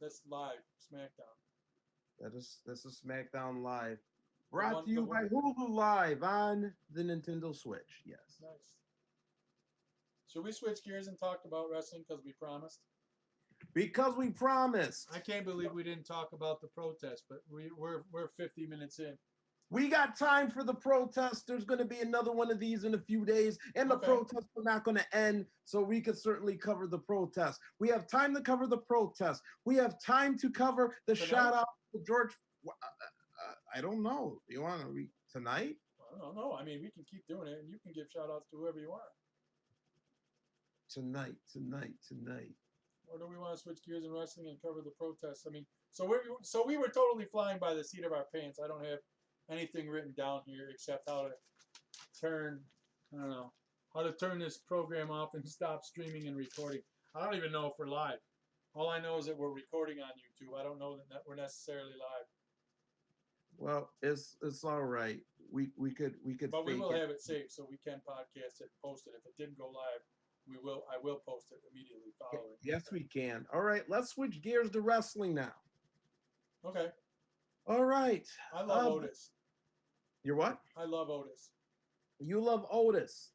That's live SmackDown. This is SmackDown Live, The brought one, to the you one, by Hulu Live on the Nintendo Switch. Yes. nice. Should we switch gears and talk about wrestling because we promised? Because we promised. I can't believe we didn't talk about the protest, but we're 50 minutes in. We got time for the protest. There's going to be another one of these in a few days, and the Okay. protests are not going to end, so we could certainly cover the protest. We have time to cover the protest. We have time to cover the Tonight? shout out to George. I don't know. You want to read tonight? I don't know. I mean, we can keep doing it, and you can give shout outs to whoever you want. Tonight. Or do we want to switch gears in wrestling and cover the protests? I mean, so we were totally flying by the seat of our pants. I don't have anything written down here except how to turn, I don't know, how to turn this program off and stop streaming and recording. I don't even know if we're live. All I know is that we're recording on YouTube. I don't know that we're necessarily live. Well, it's all right. We could But we fake will it. have it saved so we can podcast it and post it. If it didn't go live, I will post it immediately following. Yes, we can. All right, let's switch gears to wrestling now. Okay. All right. I love Otis. You're what? I love Otis. You love Otis.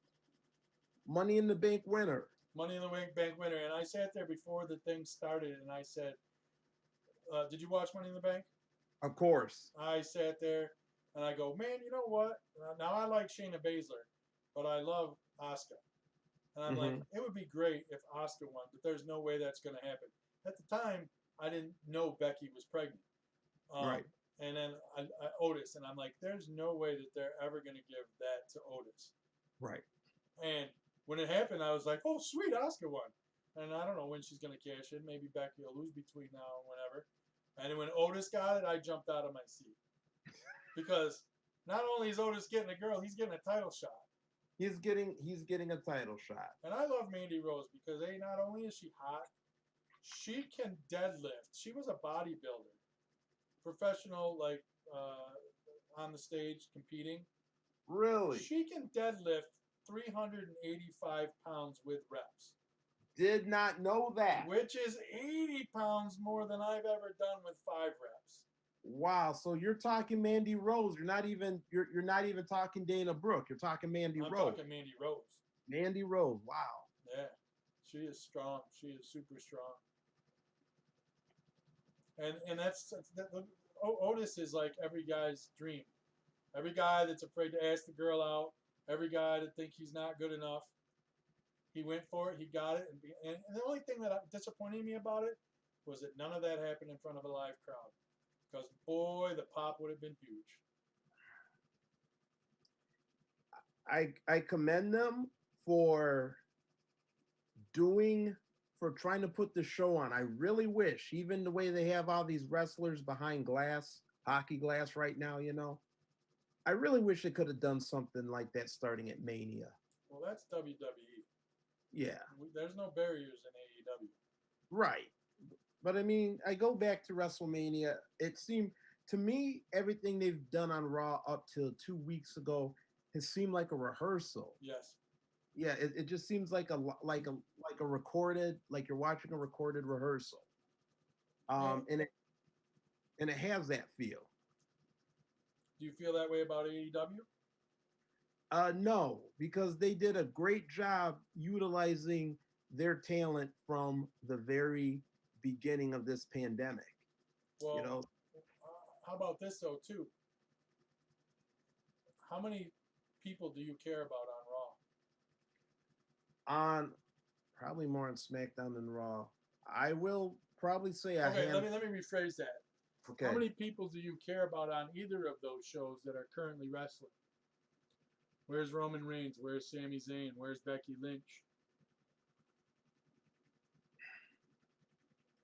Money in the Bank winner. Money in the Bank winner. And I sat there before the thing started and I said, did you watch Money in the Bank? Of course. I sat there and I go, man, you know what? Now I like Shayna Baszler, but I love Asuka. And I'm like, it would be great if Asuka won, but there's no way that's going to happen. At the time, I didn't know Becky was pregnant. Right. And then Otis, and I'm like, there's no way that they're ever going to give that to Otis. Right. And when it happened, I was like, oh, sweet, Asuka won. And I don't know when she's going to cash in. Maybe Becky will lose between now and whenever. And then when Otis got it, I jumped out of my seat. Because not only is Otis getting a girl, he's getting a title shot. He's getting a title shot. And I love Mandy Rose because not only is she hot, she can deadlift. She was a bodybuilder. professional, like on the stage competing. Really? She can deadlift 385 pounds with reps, Did not know that. which is 80 pounds more than I've ever done with 5 reps. Wow. So you're talking Mandy Rose. You're not even talking Dana Brooke. You're talking Mandy I'm Rose. talking Mandy Rose. Mandy Rose. Wow. Yeah, she is strong. She is super strong. And Otis is like every guy's dream. Every guy that's afraid to ask the girl out. Every guy that think he's not good enough. He went for it. He got it. And the only thing that disappointed me about it was that none of that happened in front of a live crowd. Because boy, the pop would have been huge. I commend them for doing for trying to put the show on. I really wish, even the way they have all these wrestlers behind glass, hockey glass right now, I really wish they could have done something like that starting at Mania. Well, that's WWE. Yeah. There's no barriers in AEW. Right. But I mean, I go back to WrestleMania. It seemed to me everything they've done on Raw up till 2 weeks ago has seemed like a rehearsal. Yes. Yeah, it just seems like a recorded, like you're watching a recorded rehearsal. And it has that feel. Do you feel that way about AEW? No, because they did a great job utilizing their talent from the very beginning of this pandemic. Well, how about this though too? How many people do you care about on Raw? On probably more on SmackDown than Raw. I will probably say okay. Let me rephrase that. Okay. How many people do you care about on either of those shows that are currently wrestling? Where's Roman Reigns? Where's Sami Zayn? Where's Becky Lynch?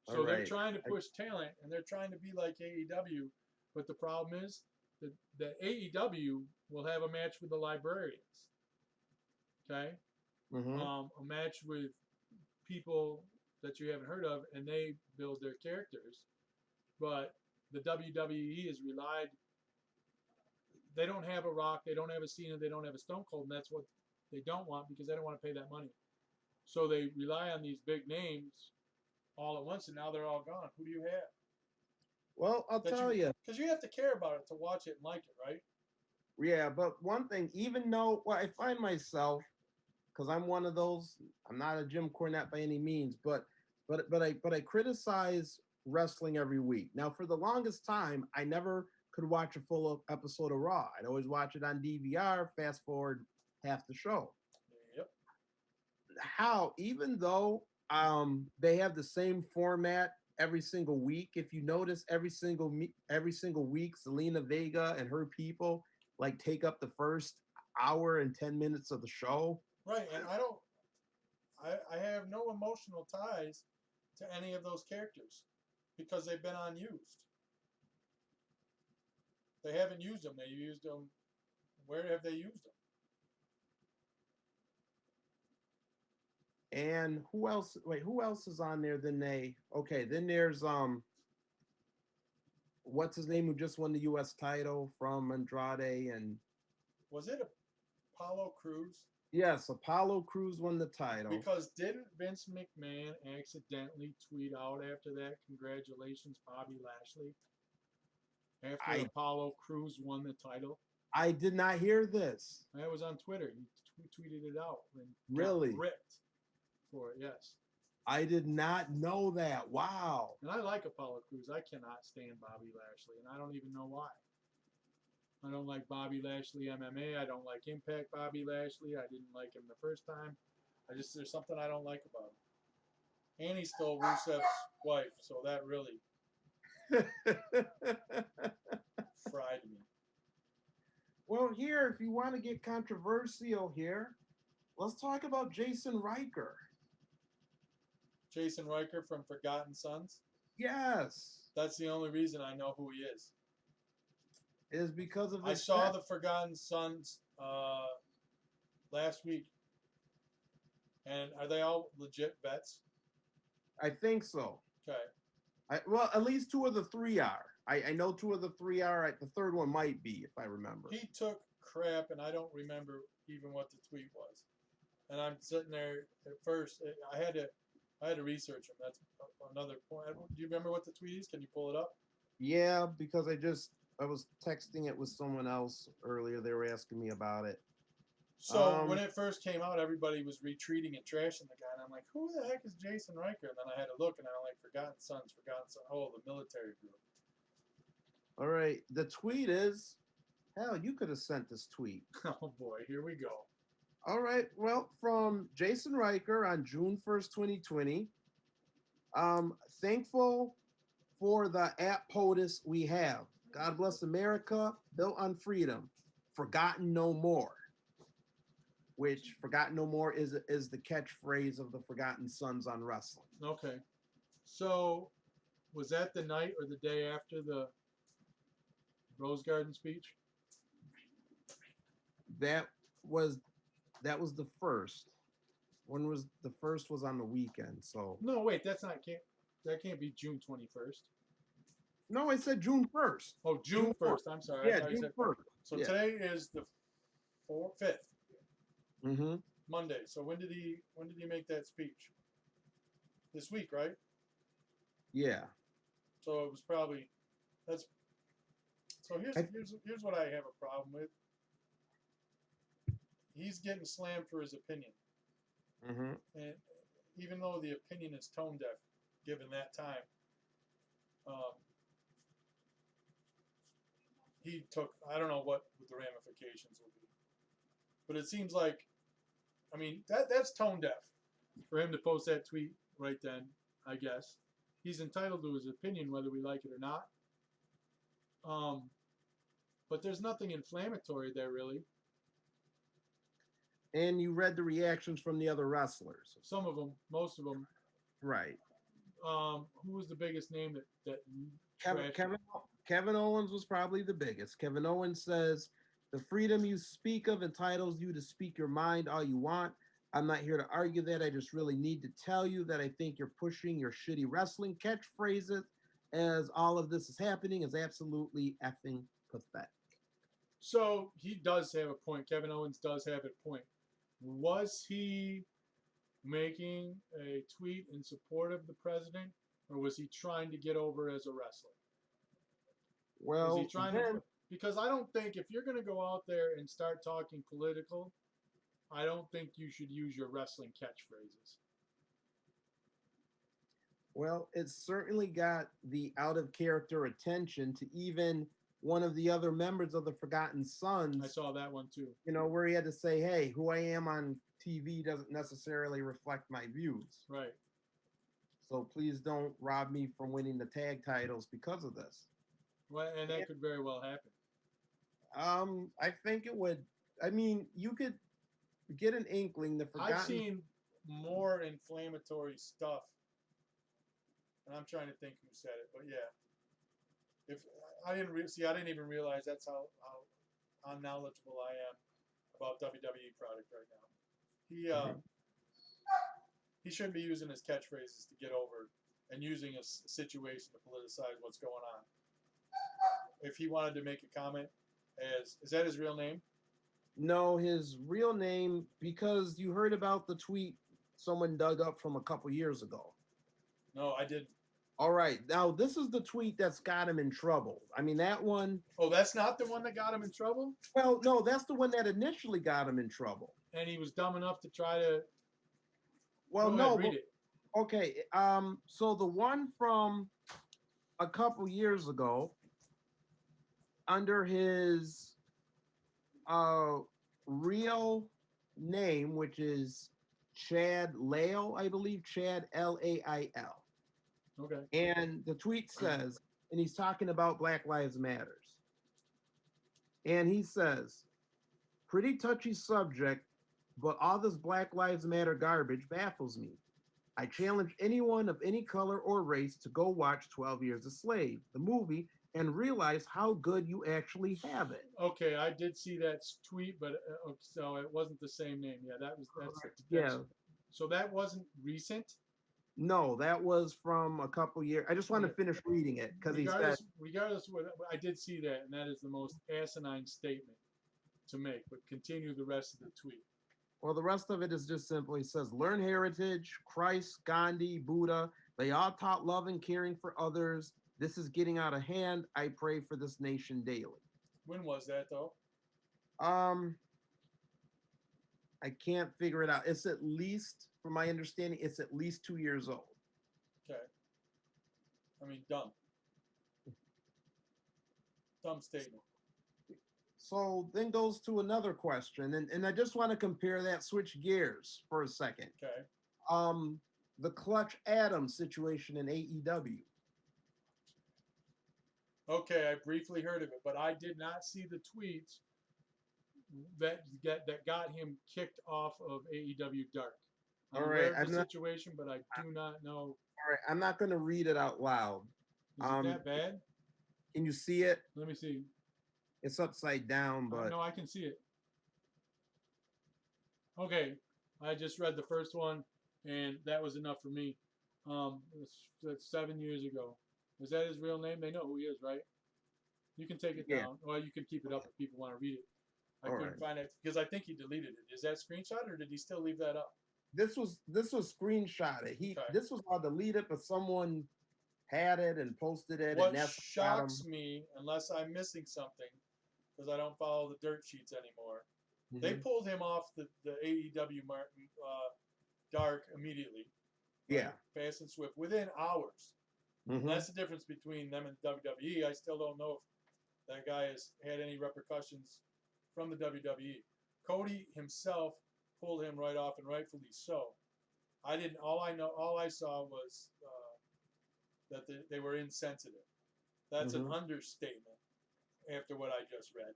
So they're trying to push talent and they're trying to be like AEW, but the problem is that AEW will have a match with the Librarians. Okay? Mm-hmm. A match with people that you haven't heard of, and they build their characters. But the WWE has relied. They don't have a Rock, they don't have a Cena, they don't have a Stone Cold, and that's what they don't want because they don't want to pay that money. So they rely on these big names all at once, and now they're all gone. Who do you have? Well, I'll tell you. Because you have to care about it to watch it and like it, right? Yeah, but one thing, even though, well, I find myself, because I'm one of those, I'm not a Jim Cornette by any means, but I criticize wrestling every week. Now, for the longest time, I never could watch a full episode of Raw. I'd always watch it on DVR, fast forward half the show. Yep. How, even though they have the same format every single week, if you notice, every single week, Selena Vega and her people like take up the first hour and 10 minutes of the show. Right, and I have no emotional ties to any of those characters because they've been unused. They haven't used them. They used them. Where have they used them? And who else? Wait, who else is on there? Then there's what's his name who just won the U.S. title from Andrade, and was it Apollo Crews? Yes, Apollo Crews won the title. Because didn't Vince McMahon accidentally tweet out after that, "Congratulations, Bobby Lashley"? After Apollo Crews won the title. I did not hear this. That was on Twitter. He tweeted it out. And really? Got ripped for it, yes. I did not know that. Wow. And I like Apollo Crews. I cannot stand Bobby Lashley, and I don't even know why. I don't like Bobby Lashley MMA. I don't like Impact Bobby Lashley. I didn't like him the first time. There's something I don't like about him. And he stole Rusev's wife, so that really fried me. Well, here, if you want to get controversial here, let's talk about Jason Riker. Jason Riker from Forgotten Sons? Yes. That's the only reason I know who he is. It is because of his I saw the Forgotten Sons last week. And are they all legit vets? I think so. Okay. Well, at least 2 of the 3 are. I know two of the three are. The third one might be, if I remember. He took crap, and I don't remember even what the tweet was. And I'm sitting there at first. I had to research him. That's another point. Do you remember what the tweet is? Can you pull it up? Yeah, because I was texting it with someone else earlier. They were asking me about it. So when it first came out, everybody was retweeting and trashing the guy, and I'm like, who the heck is Jason Riker? And then I had to look, and I'm like, Forgotten Sons. Oh, the military group. All right, the tweet is, hell, you could have sent this tweet. Oh boy, here we go. All right, well, from Jason Riker on June 1st, 2020. Thankful for the app POTUS we have. God bless America, built on freedom. Forgotten no more. Which Forgotten no more is the catchphrase of the Forgotten Sons on wrestling. Okay. So was that the night or the day after the Rose Garden speech? That was the first. When was the first was on the weekend, so No, wait, that can't be June 21st. no, I said June 1st. Oh, June 1st. I'm sorry. Yeah, June 1st. So today is the 5th. Mm-hmm. Monday. So when did he make that speech? This week, right? Yeah. So it was probably that's. So here's what I have a problem with. He's getting slammed for his opinion, Mm-hmm. and even though the opinion is tone deaf, given that time, he took. I don't know what the ramifications will be, but it seems like, I mean, that's tone deaf for him to post that tweet right then. I guess he's entitled to his opinion whether we like it or not. But there's nothing inflammatory there really. And you read the reactions from the other wrestlers. Some of them, most of them. Right. Who was the biggest name that Kevin Owens was probably the biggest. Kevin Owens says, "The freedom you speak of entitles you to speak your mind all you want. I'm not here to argue that. I just really need to tell you that I think you're pushing your shitty wrestling catchphrases as all of this is happening is absolutely effing pathetic." So he does have a point. Kevin Owens does have a point. Was he making a tweet in support of the president, or was he trying to get over as a wrestler? Well, was he trying to? Because I don't think if you're going to go out there and start talking political, I don't think you should use your wrestling catchphrases. Well, it certainly got the out of character attention to even one of the other members of the Forgotten Sons. I saw that one too. You know, where he had to say, "Hey, who I am on TV doesn't necessarily reflect my views. Right. So please don't rob me from winning the tag titles because of this." Well, and that could very well happen. I think it would. I mean, you could get an inkling. I've seen more inflammatory stuff, and I'm trying to think who said it, but yeah. If I didn't I didn't even realize that's how unknowledgeable I am about WWE product right now. He shouldn't be using his catchphrases to get over and using a situation to politicize what's going on. If he wanted to make a comment, is that his real name? No, his real name, because you heard about the tweet someone dug up from a couple years ago. No, I didn't. All right. Now, this is the tweet that's got him in trouble. I mean, that one. Oh, that's not the one that got him in trouble? Well, no, that's the one that initially got him in trouble. And he was dumb enough to try to. Well, no. Read it. Okay. So the one from a couple years ago, under his real name, which is Chad Lail, I believe, Chad Lail. Okay. And the tweet says, and he's talking about Black Lives Matters. And he says, "Pretty touchy subject, but all this Black Lives Matter garbage baffles me. I challenge anyone of any color or race to go watch 12 Years a Slave, the movie, and realize how good you actually have it." Okay, I did see that tweet, but so it wasn't the same name. Yeah, that's yeah. So that wasn't recent? No, that was from a couple years. I just want to Yeah. finish reading it because he said, Regardless, what I did see that, and that is the most asinine statement to make. But continue the rest of the tweet. well, the rest of it is just simply says, learn heritage, Christ, Gandhi, Buddha. They all taught love and caring for others. This is getting out of hand. I pray for this nation daily. When was that though? Um, I can't figure it out. It's at least, from my understanding, it's at least 2 years old. Okay. I mean, dumb. Dumb statement. So then goes to another question, and I just want to compare that, switch gears for a second. Okay. Um, the Clutch Adams situation in AEW. Okay, I briefly heard of it, but I did not see the tweets that got him kicked off of AEW Dark. I'm All aware right, of the situation, but I do not know. All right, I'm not going to read it out loud. Is it that bad? Can you see it? Let me see. It's upside down, but no, I can see it. Okay, I just read the first one, and that was enough for me. That's 7 years ago. Is that his real name? They know who he is, right? You can take it down, or you can keep it up if people want to read it. I couldn't find it because I think he deleted it. Is that screenshot, or did he still leave that up? This was screenshotted. This was all deleted, but someone had it and posted it. What and that's shocks me, unless I'm missing something, because I don't follow the dirt sheets anymore, they pulled him off the AEW Dark immediately. Right? Yeah, fast and swift within hours. That's the difference between them and WWE. I still don't know if that guy has had any repercussions from the WWE. Cody himself pulled him right off, and rightfully so. I didn't. All I saw was that they were insensitive. That's an understatement. After what I just read,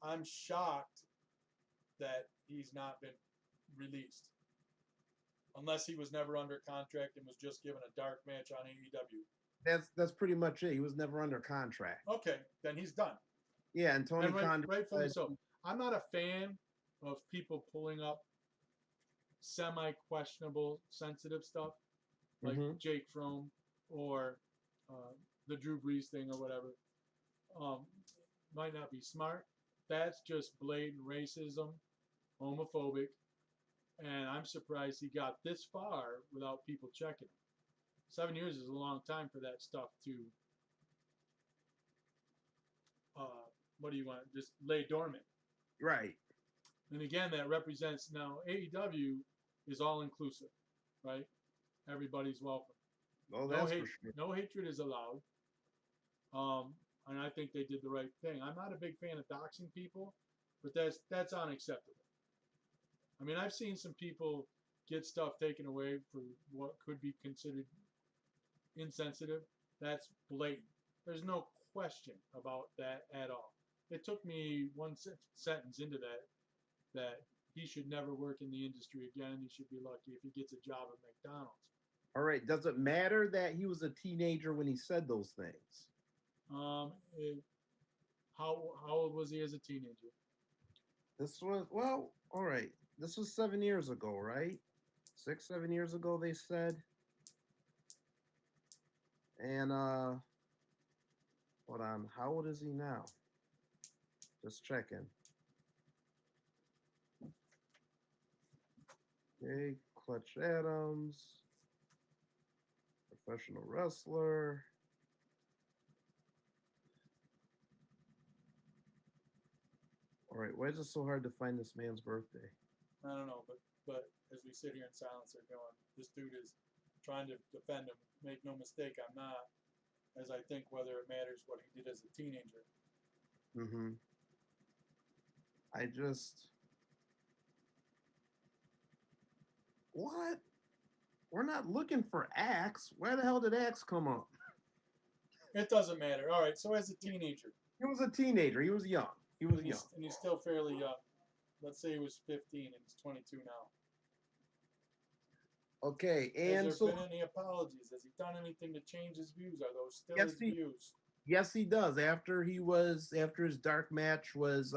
I'm shocked that he's not been released, unless he was never under contract and was just given a dark match on AEW. That's pretty much it. He was never under contract. Okay, then he's done. Yeah, and Tony Khan. Rightfully so. I'm not a fan of people pulling up semi-questionable, sensitive stuff like Jake Fromm or the Drew Brees thing or whatever. Might not be smart. That's just blatant racism, homophobic, and I'm surprised he got this far without people checking him. 7 years is a long time for that stuff to, what do you want, just lay dormant. Right. And again, that represents, now AEW is all inclusive, right? Everybody's welcome. Oh, that's for sure. No hatred is allowed. And I think they did the right thing. I'm not a big fan of doxing people, but that's unacceptable. I mean, I've seen some people get stuff taken away for what could be considered insensitive. That's blatant. There's no question about that at all. It took me one sentence into that he should never work in the industry again. He should be lucky if he gets a job at McDonald's. All right. Does it matter that he was a teenager when he said those things? How old was he as a teenager? This was, well, all right. This was 7 years ago, right? 6, 7 years ago, they said. And hold on. How old is he now? Just checking. Okay, Clutch Adams, professional wrestler. All right, why is it so hard to find this man's birthday? I don't know, but as we sit here in silence, they're going, this dude is trying to defend him. Make no mistake, I'm not, as I think whether it matters what he did as a teenager. I just... What? We're not looking for Axe. Where the hell did Axe come up? It doesn't matter. All right, so as a teenager. He was a teenager. He was young. He was young. And he's still fairly young. Let's say he was 15 and he's 22 now. Okay, and has there been any apologies? Has he done anything to change his views? Are those still his views? Yes, he does. After his dark match was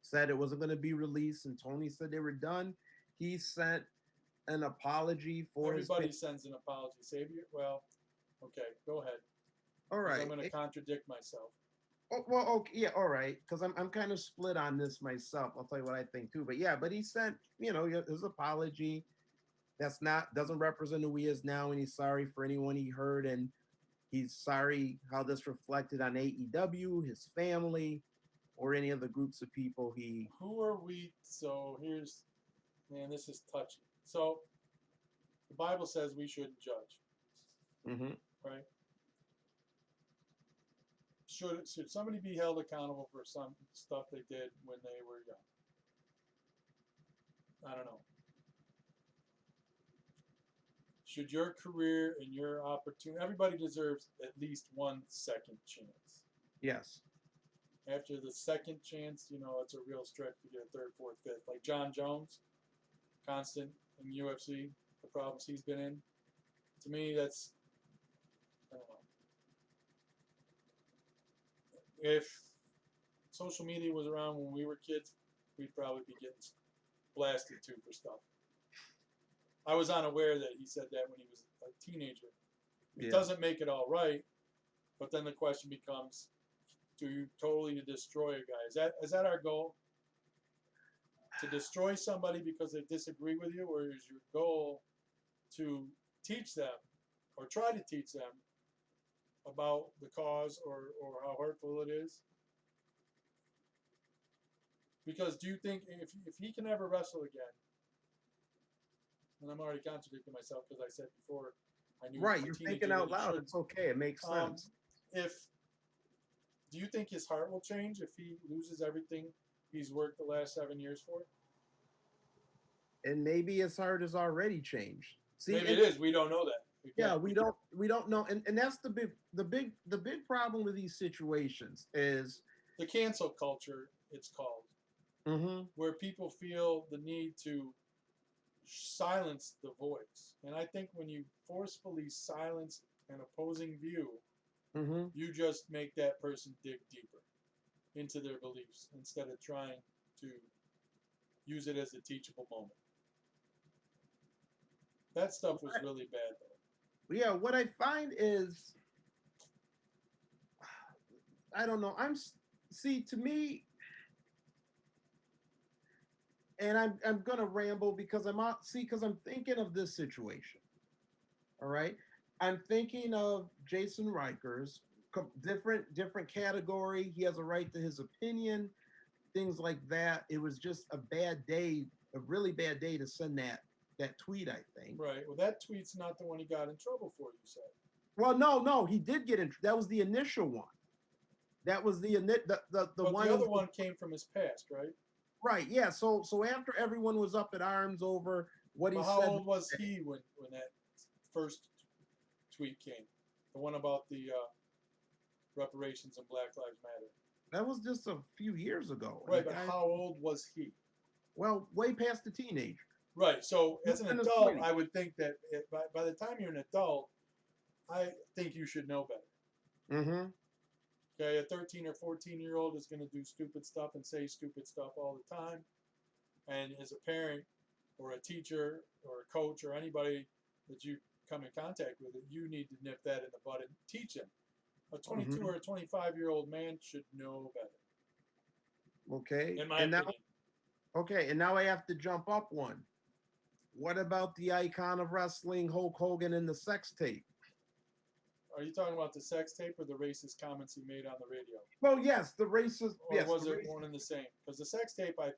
said it wasn't going to be released, and Tony said they were done, he sent an apology for Everybody his. sends an apology. Savior, well, okay, go ahead. All 'Cause right. I'm going to contradict myself. Oh, well, okay, yeah, all right, because I'm kind of split on this myself. I'll tell you what I think too. But yeah, but he sent his apology. That's not doesn't represent who he is now, and he's sorry for anyone he hurt, and he's sorry how this reflected on AEW, his family, or any of the groups of people he. Who are we? So here's, man, this is touchy. So the Bible says we shouldn't judge, Mm-hmm. right? Should somebody be held accountable for some stuff they did when they were young? I don't know. Should your career and your opportunity, everybody deserves at least one second chance. Yes. After the second chance, it's a real stretch to get a third, fourth, fifth. Like John Jones, constant in UFC, the problems he's been in. To me, that's, I don't know. If social media was around when we were kids, we'd probably be getting blasted too for stuff. I was unaware that he said that when he was a teenager. It doesn't make it all right, but then the question becomes, do you totally destroy a guy? Is that our goal? To destroy somebody because they disagree with you, or is your goal to teach them or try to teach them about the cause or how hurtful it is? Because do you think if he can ever wrestle again, and I'm already contradicting myself because I said before I knew Right, as a you're teenager thinking out that he loud. should. It's okay. It makes sense. If do you think his heart will change if he loses everything he's worked the last 7 years for? And maybe his heart has already changed. See, Maybe it is. We don't know that. Yeah, we don't know, and that's the big problem with these situations is the cancel culture. It's called, where people feel the need to silence the voice. And I think when you forcefully silence an opposing view, you just make that person dig deeper into their beliefs instead of trying to use it as a teachable moment. That stuff was really bad, though. Yeah, what I find is, I don't know. See, to me, and I'm gonna ramble because because I'm thinking of this situation. All right, I'm thinking of Jason Rikers, different category. He has a right to his opinion, things like that. It was just a bad day, a really bad day to send that tweet, I think. Right. Well, that tweet's not the one he got in trouble for, you said. Well, no, he did get in. That was the initial one. That was the but one. The other one came from his past, right? Right. Yeah. So after everyone was up in arms over what he how said. How old was he when that first tweet came? The one about the reparations and Black Lives Matter. That was just a few years ago. Right, but how old was he? Well, way past the teenager. Right. So as an adult, I would think that by the time you're an adult, I think you should know better. Okay, a 13 or 14-year-old is going to do stupid stuff and say stupid stuff all the time. And as a parent or a teacher or a coach or anybody that you come in contact with, you need to nip that in the bud and teach him. A 22 or a 25-year-old man should know better. Okay. In my opinion. Okay, and now I have to jump up one. What about the icon of wrestling, Hulk Hogan, and the sex tape? Are you talking about the sex tape or the racist comments he made on the radio? Well, yes, the racist. Or yes, was it one and the same? Because the sex tape, to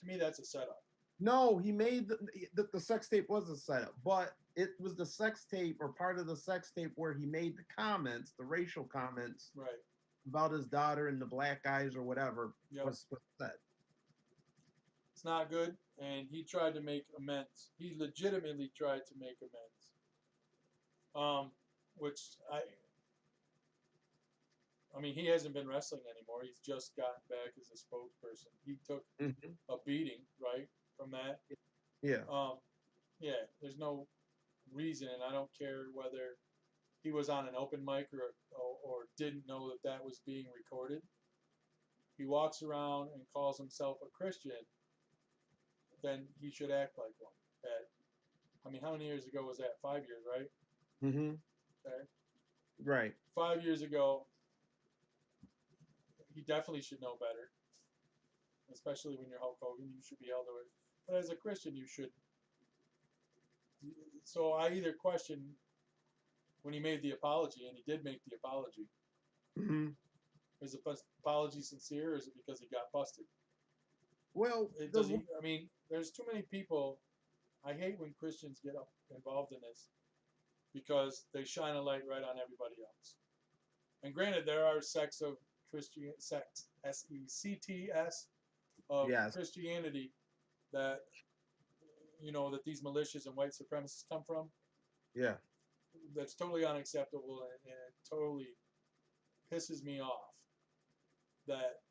me, that's a setup. No, he made the sex tape was a setup, but it was the sex tape or part of the sex tape where he made the comments, the racial comments, right, about his daughter and the black eyes or whatever was said. It's not good, and he tried to make amends. He legitimately tried to make amends. Which I mean, he hasn't been wrestling anymore. He's just gotten back as a spokesperson. He took a beating, right, from that. Yeah. Yeah, there's no reason, and I don't care whether he was on an open mic or didn't know that was being recorded. He walks around and calls himself a Christian, then he should act like one. mean, how many years ago was that? 5 years, right? Mm-hmm. Okay. Right. 5 years ago, he definitely should know better. Especially when you're Hulk Hogan, you should be held to it. But as a Christian, you should. So I either question when he made the apology, and he did make the apology. Mm-hmm. Is the apology sincere, or is it because he got busted? Well, Does he? I mean, there's too many people. I hate when Christians get up involved in this because they shine a light right on everybody else. And granted, there are sects of Christian sects, SECTS of yes. Christianity that that these militias and white supremacists come from. Yeah. That's totally unacceptable, and it totally pisses me off that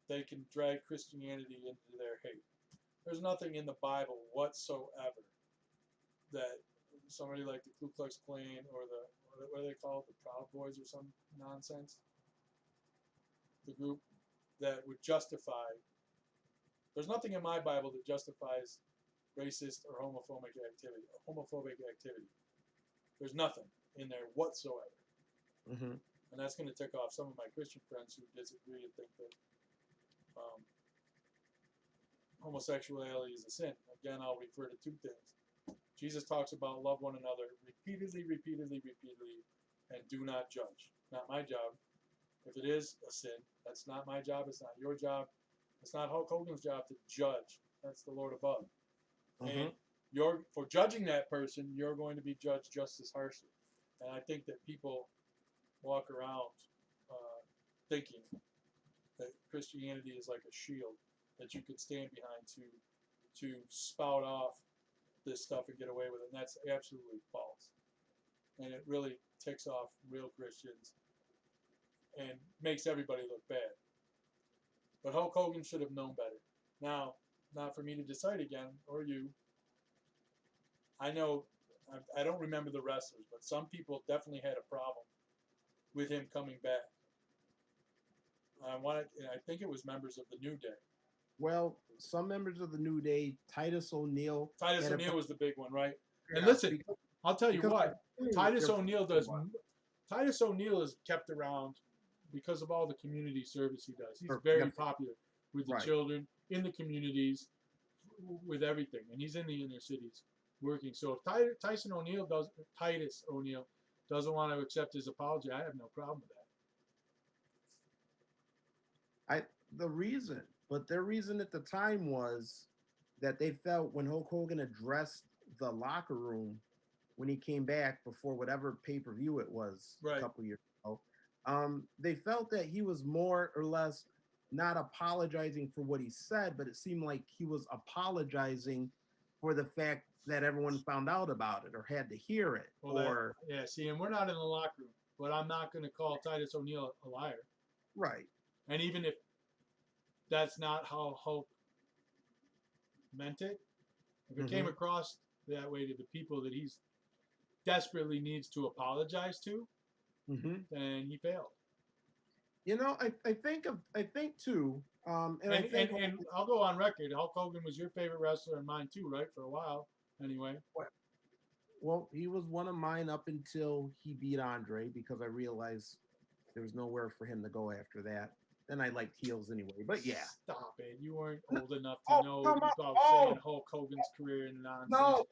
they can drag Christianity into their hate. There's nothing in the Bible whatsoever that somebody like the Ku Klux Klan or what do they call it, the Proud Boys or some nonsense, the group that would justify. There's nothing in my Bible that justifies racist or homophobic activity. There's nothing in there whatsoever. Mm-hmm. And that's going to tick off some of my Christian friends who disagree and think that homosexuality is a sin. Again, I'll refer to two things. Jesus talks about love one another repeatedly, and do not judge. Not my job. If it is a sin, that's not my job. It's not your job. It's not Hulk Hogan's job to judge. That's the Lord above. Mm-hmm. And for judging that person, you're going to be judged just as harshly. And I think that people walk around thinking that Christianity is like a shield that you could stand behind to spout off this stuff and get away with it. And that's absolutely false. And it really ticks off real Christians and makes everybody look bad. But Hulk Hogan should have known better. Now, not for me to decide again, or you. I know, I don't remember the wrestlers, but some people definitely had a problem with him coming back. I think it was members of the New Day. Well, some members of the New Day, Titus O'Neil. Titus O'Neil was the big one, right? Yeah, And listen, I'll tell you what, Titus O'Neil is kept around because of all the community service he does. He's very popular with the children in the communities, with everything, and he's in the inner cities working. So if Titus O'Neil doesn't want to accept his apology, I have no problem with that. Their reason at the time was that they felt when Hulk Hogan addressed the locker room when he came back before whatever pay-per-view it was a couple years ago, they felt that he was more or less not apologizing for what he said, but it seemed like he was apologizing for the fact that everyone found out about it or had to hear it. See, and we're not in the locker room, but I'm not going to call Titus O'Neil a liar. Right. And even if that's not how Hulk meant it, if it came across that way to the people that he's desperately needs to apologize to, then he failed. I think too, and I'll go on record. Hulk Hogan was your favorite wrestler and mine too, right? For a while, anyway. Well, he was one of mine up until he beat Andre, because I realized there was nowhere for him to go after that. Then I liked heels anyway, but yeah. Stop it. You weren't old enough to know about saying Hulk Hogan's career and nonsense.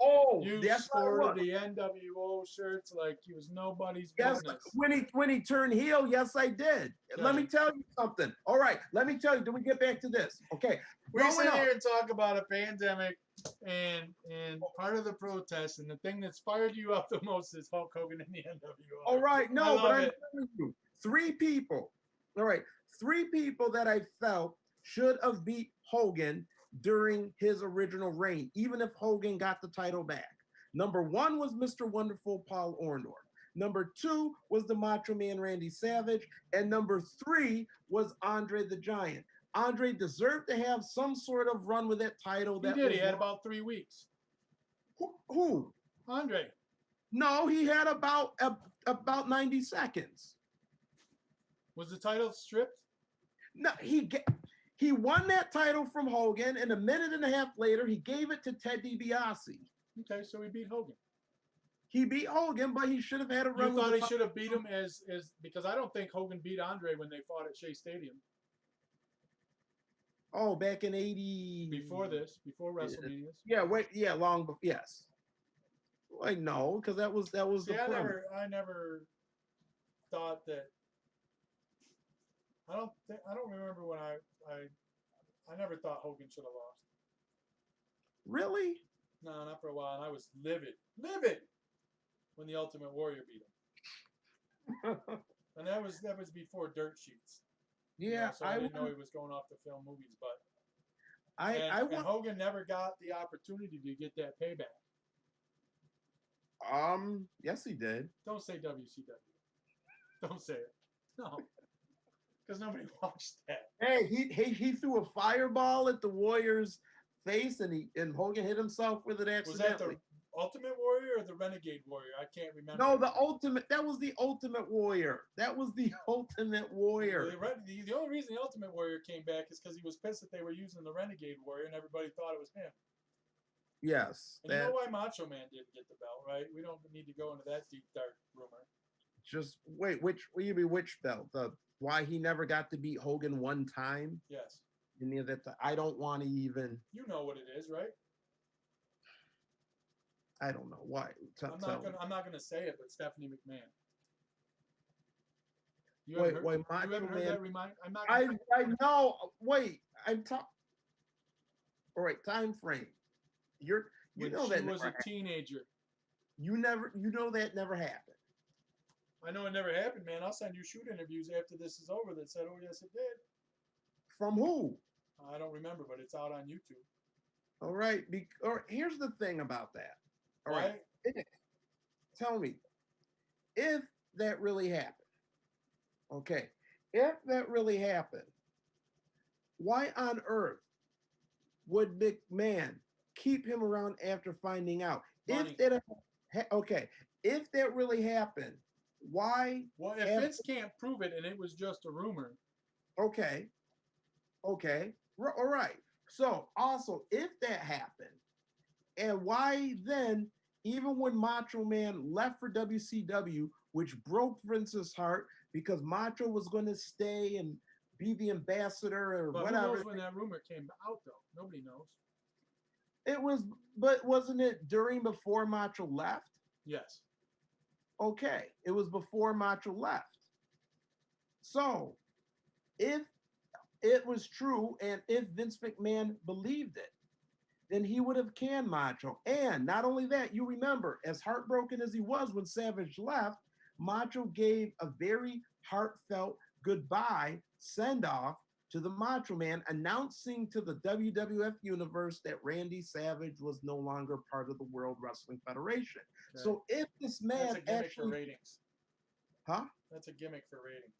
You sported the NWO shirts like he was nobody's business. When he turned heel, yes, I did. Okay. Let me tell you something. All right, let me tell you. Do we get back to this? Okay. We sit here and talk about a pandemic and part of the protest, and the thing that's fired you up the most is Hulk Hogan and the NWO. All right, no, but I'm telling you, three people that I felt should have beat Hogan during his original reign, even if Hogan got the title back. Number one was Mr. Wonderful Paul Orndorff. Number two was the Macho Man Randy Savage. And number three was Andre the Giant. Andre deserved to have some sort of run with that title. He had about 3 weeks. Who? Andre. No, he had about 90 seconds. Was the title stripped? No, he won that title from Hogan, and a minute and a half later, he gave it to Ted DiBiase. Okay, so he beat Hogan. He beat Hogan, but he should have had a You run with thought the he should have beat him as because I don't think Hogan beat Andre when they fought at Shea Stadium. Oh, back in 80. Before this, before WrestleManias. Yeah, wait, yeah, long before. Yes. Like no, because that was See, the premise. I never thought that. I don't remember when I never thought Hogan should have lost. Really? No, not for a while. And I was livid when the Ultimate Warrior beat him. And that was before Dirt Sheets. Yeah, you know, so I didn't know he was going off to film movies, but and Hogan never got the opportunity to get that payback. Yes, he did. Don't say WCW. Don't say it. No, because nobody watched that. Hey, he threw a fireball at the Warrior's face, and Hogan hit himself with it accidentally. Was that the Ultimate Warrior or the Renegade Warrior? I can't remember. No, the Ultimate. That was the Ultimate Warrior. That was the Ultimate Warrior. The only reason the Ultimate Warrior came back is because he was pissed that they were using the Renegade Warrior, and everybody thought it was him. Yes. And you know why Macho Man didn't get the belt, right? We don't need to go into that deep dark rumor. Just wait, which belt? Why he never got to beat Hogan one time? Yes. Any of that? I don't want to even. You know what it is, right? I don't know why. I'm not gonna say it, but Stephanie McMahon. Wait, Macho you haven't heard Man. that remind? I'm not. I know. Wait, I'm talking. All right, time frame. You know that she was a teenager. You know that never happened. I know it never happened, man. I'll send you shoot interviews after this is over that said, "Oh yes, it did." From who? I don't remember, but it's out on YouTube. All right. Here's the thing about that. All right. Tell me, if that really happened, okay, if that really happened, why on earth would McMahon keep him around after finding out? Money. If that really happened, why? Well, if Vince can't prove it and it was just a rumor. Okay. All right. So also, if that happened, and why then, even when Macho Man left for WCW, which broke Vince's heart because Macho was going to stay and be the ambassador or whatever. Who knows when that rumor came out, though? Nobody knows. It was, but wasn't it before Macho left? Yes. Okay, it was before Macho left. So, if it was true and if Vince McMahon believed it, then he would have canned Macho. And not only that, you remember, as heartbroken as he was when Savage left, Macho gave a very heartfelt goodbye send-off to the Macho Man, announcing to the WWF universe that Randy Savage was no longer part of the World Wrestling Federation. Okay. So if this man that's a gimmick for ratings. Huh? That's a gimmick for ratings.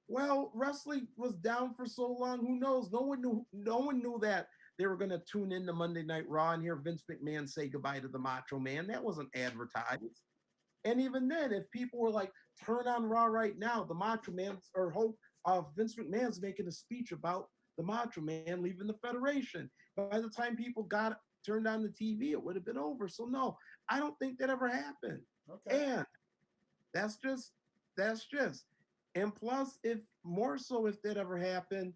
Well, wrestling was down for so long. Who knows? No one knew that they were going to tune in to Monday Night Raw and hear Vince McMahon say goodbye to the Macho Man. That wasn't advertised. And even then, if people were like, turn on Raw right now, the Macho Man or Vince McMahon's making a speech about the Macho Man leaving the Federation. By the time people got turned on the TV, it would have been over. So no, I don't think that ever happened. Okay. And that's just. And plus, if that ever happened,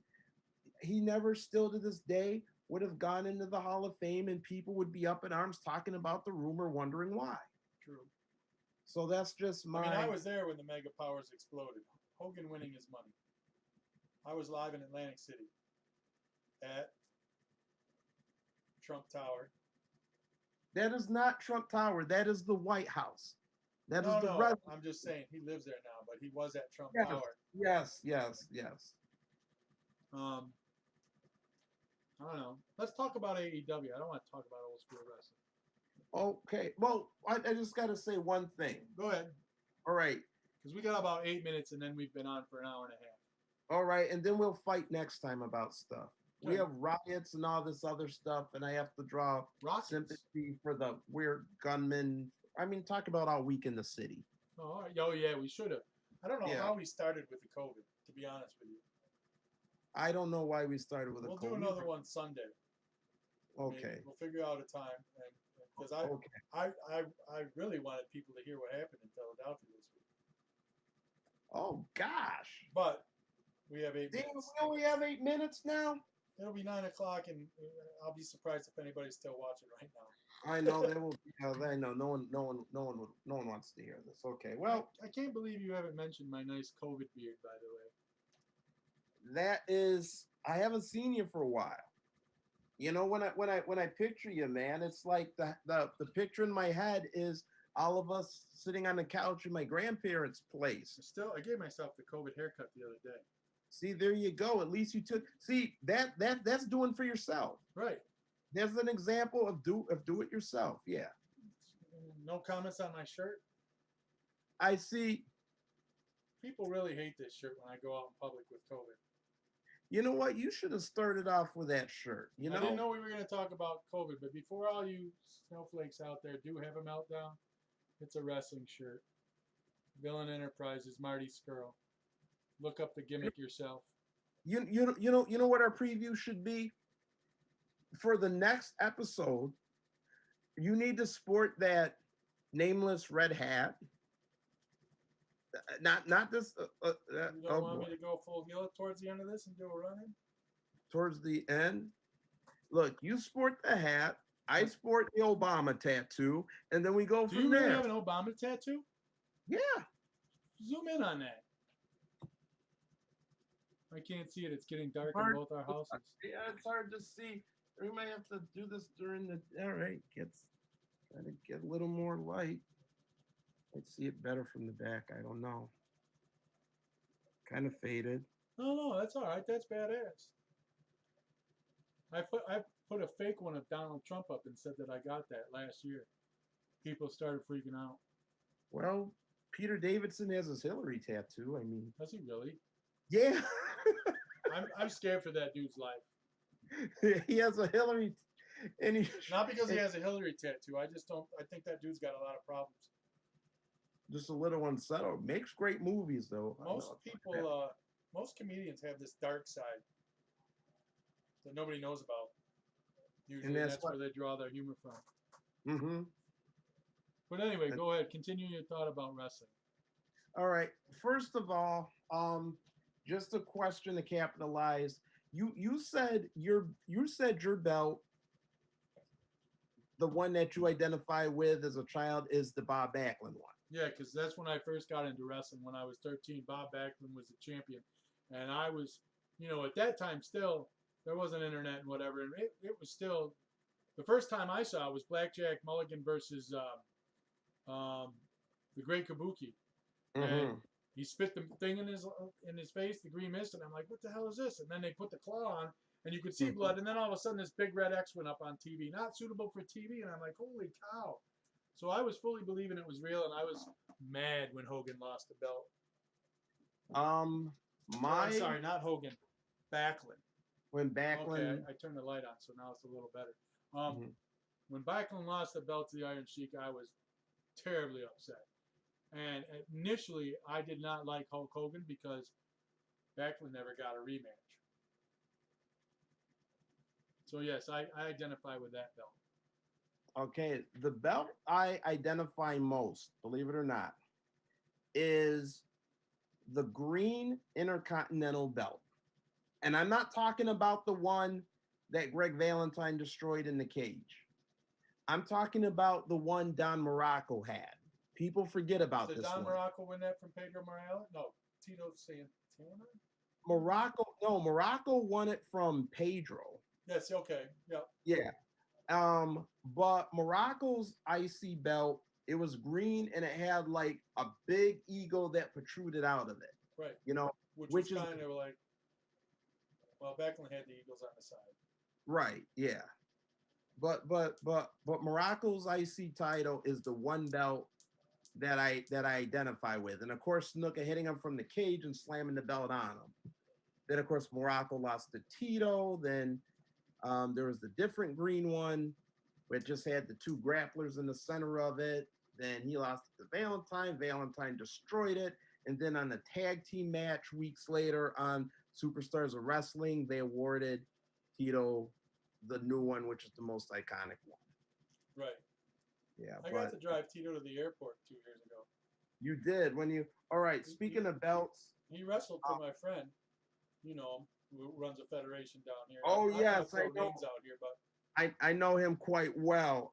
he never still to this day would have gone into the Hall of Fame and people would be up in arms talking about the rumor, wondering why. True. So that's just my... I was there when the Mega Powers exploded. Hogan winning his money. I was live in Atlantic City at Trump Tower. That is not Trump Tower. That is the White House. That is the red. I'm just saying he lives there now, but he was at Trump Tower. Yes. I don't know. Let's talk about AEW. I don't want to talk about old school wrestling. Okay. Well, I just got to say one thing. Go ahead. All right. Because we got about 8 minutes, and then we've been on for an hour and a half. All right, and then we'll fight next time about stuff. Okay. We have riots and all this other stuff, and I have to draw sympathy for the weird gunmen. I mean, talk about all week in the city. Oh yeah, we should have. I don't know how we started with the COVID, to be honest with you. I don't know why we started with the COVID. We'll do another one Sunday. Okay. We'll figure out a time. because Okay. I really wanted people to hear what happened in Philadelphia this week. Oh gosh. But we have eight Damn, minutes. we only have 8 minutes now. It'll be 9 o'clock, and I'll be surprised if anybody's still watching right now. I know they will. I know no one wants to hear this. Okay, well, I can't believe you haven't mentioned my nice COVID beard, by the way. that is. I haven't seen you for a while. You know, when I picture you, man, it's like the picture in my head is all of us sitting on the couch in my grandparents' place. I gave myself the COVID haircut the other day. See, there you go. At least you took. See that's doing for yourself. Right. There's an example of do it yourself. Yeah. No comments on my shirt. I see. People really hate this shirt when I go out in public with COVID. You know what? You should have started off with that shirt. You know, I didn't know we were going to talk about COVID, but before all you snowflakes out there do have a meltdown, it's a wrestling shirt. Villain Enterprises, Marty Skrull. Look up the gimmick yourself. You know what our preview should be for the next episode. You need to sport that nameless red hat. Not this. You don't want me to go full heel towards the end of this and do a run-in? Towards the end. Look, you sport the hat. I sport the Obama tattoo, and then we go from there. Do you really have an Obama tattoo? Yeah. Zoom in on that. I can't see it. It's getting dark in both our houses. Yeah, it's hard to see. We might have to do this during the. All right, try to get a little more light. I'd see it better from the back. I don't know. Kind of faded. No, that's all right. That's badass. I put a fake one of Donald Trump up and said that I got that last year. People started freaking out. Well, Peter Davidson has his Hillary tattoo. I mean, does he really? Yeah. I'm scared for that dude's life. He has a Hillary, and not because he has a Hillary tattoo. I just don't. I think that dude's got a lot of problems. Just a little unsettled. Makes great movies though. Most people, most comedians have this dark side that nobody knows about. Usually, and that's where they draw their humor from. Mm-hmm. But anyway, go ahead. Continue your thought about wrestling. All right. First of all, just a question to capitalize. You said your belt, the one that you identify with as a child, is the Bob Backlund one. Yeah, because that's when I first got into wrestling. When I was 13, Bob Backlund was the champion, and I was, at that time still there wasn't internet and whatever, and it was still the first time I saw it was Blackjack Mulligan versus the Great Kabuki, and he spit the thing in his face, the green mist, and I'm like, what the hell is this? And then they put the claw on, and you could see blood, and then all of a sudden this big red X went up on TV, not suitable for TV, and I'm like, holy cow. So I was fully believing it was real, and I was mad when Hogan lost the belt. I'm sorry, not Hogan, Backlund. When Backlund, okay, I turned the light on, so now it's a little better. When Backlund lost the belt to the Iron Sheik, I was terribly upset. And initially, I did not like Hulk Hogan because Backlund never got a rematch. So yes, I identify with that belt. Okay, the belt I identify most, believe it or not, is the green Intercontinental belt. And I'm not talking about the one that Greg Valentine destroyed in the cage. I'm talking about the one Don Morocco had. People forget about this one. Did Don Morocco win that from Pedro Morales? No, Tito Santana? Morocco won it from Pedro. Yes, okay, yep. Yeah. But Morocco's IC belt, it was green and it had like a big eagle that protruded out of it. Right. Which is kind of like, well, Backlund had the eagles on the side. Right, yeah. But Morocco's IC title is the one belt that I identify with. And of course, Snuka hitting him from the cage and slamming the belt on him. Then of course Morocco lost to Tito. Then there was the different green one, where it just had the two grapplers in the center of it. Then he lost it to Valentine. Valentine destroyed it. And then on the tag team match weeks later on Superstars of Wrestling, they awarded Tito the new one, which is the most iconic one. Right. Yeah, I got but to drive Tito to the airport 2 years ago. you did when you. All right. Speaking of belts. He wrestled for my friend, you know him, who runs a federation down here. Oh I'm not gonna yes, I throw know. names out here, but I know him quite well.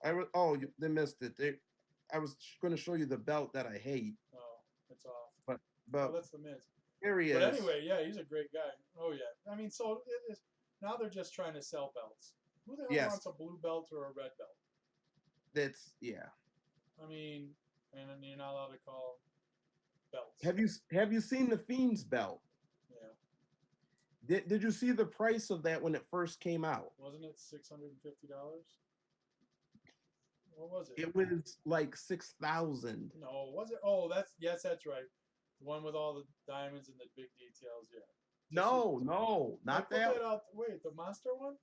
They missed it. I was going to show you the belt that I hate, oh, it's off. but Oh, but that's the Miz. here he But is. anyway, yeah, he's a great guy. Oh yeah, I mean, so it is, now they're just trying to sell belts. Who the hell Yes, wants a blue belt or a red belt? that's yeah. I mean, and you're not allowed to call them belts. Have you seen the Fiend's belt? Yeah, Did you see the price of that when it first came out? wasn't it $650? What was it? It was like 6,000. No, was it? Oh, that's right. The one with all the diamonds and the big details. Yeah. No, They not put that. that out. Wait, the monster one?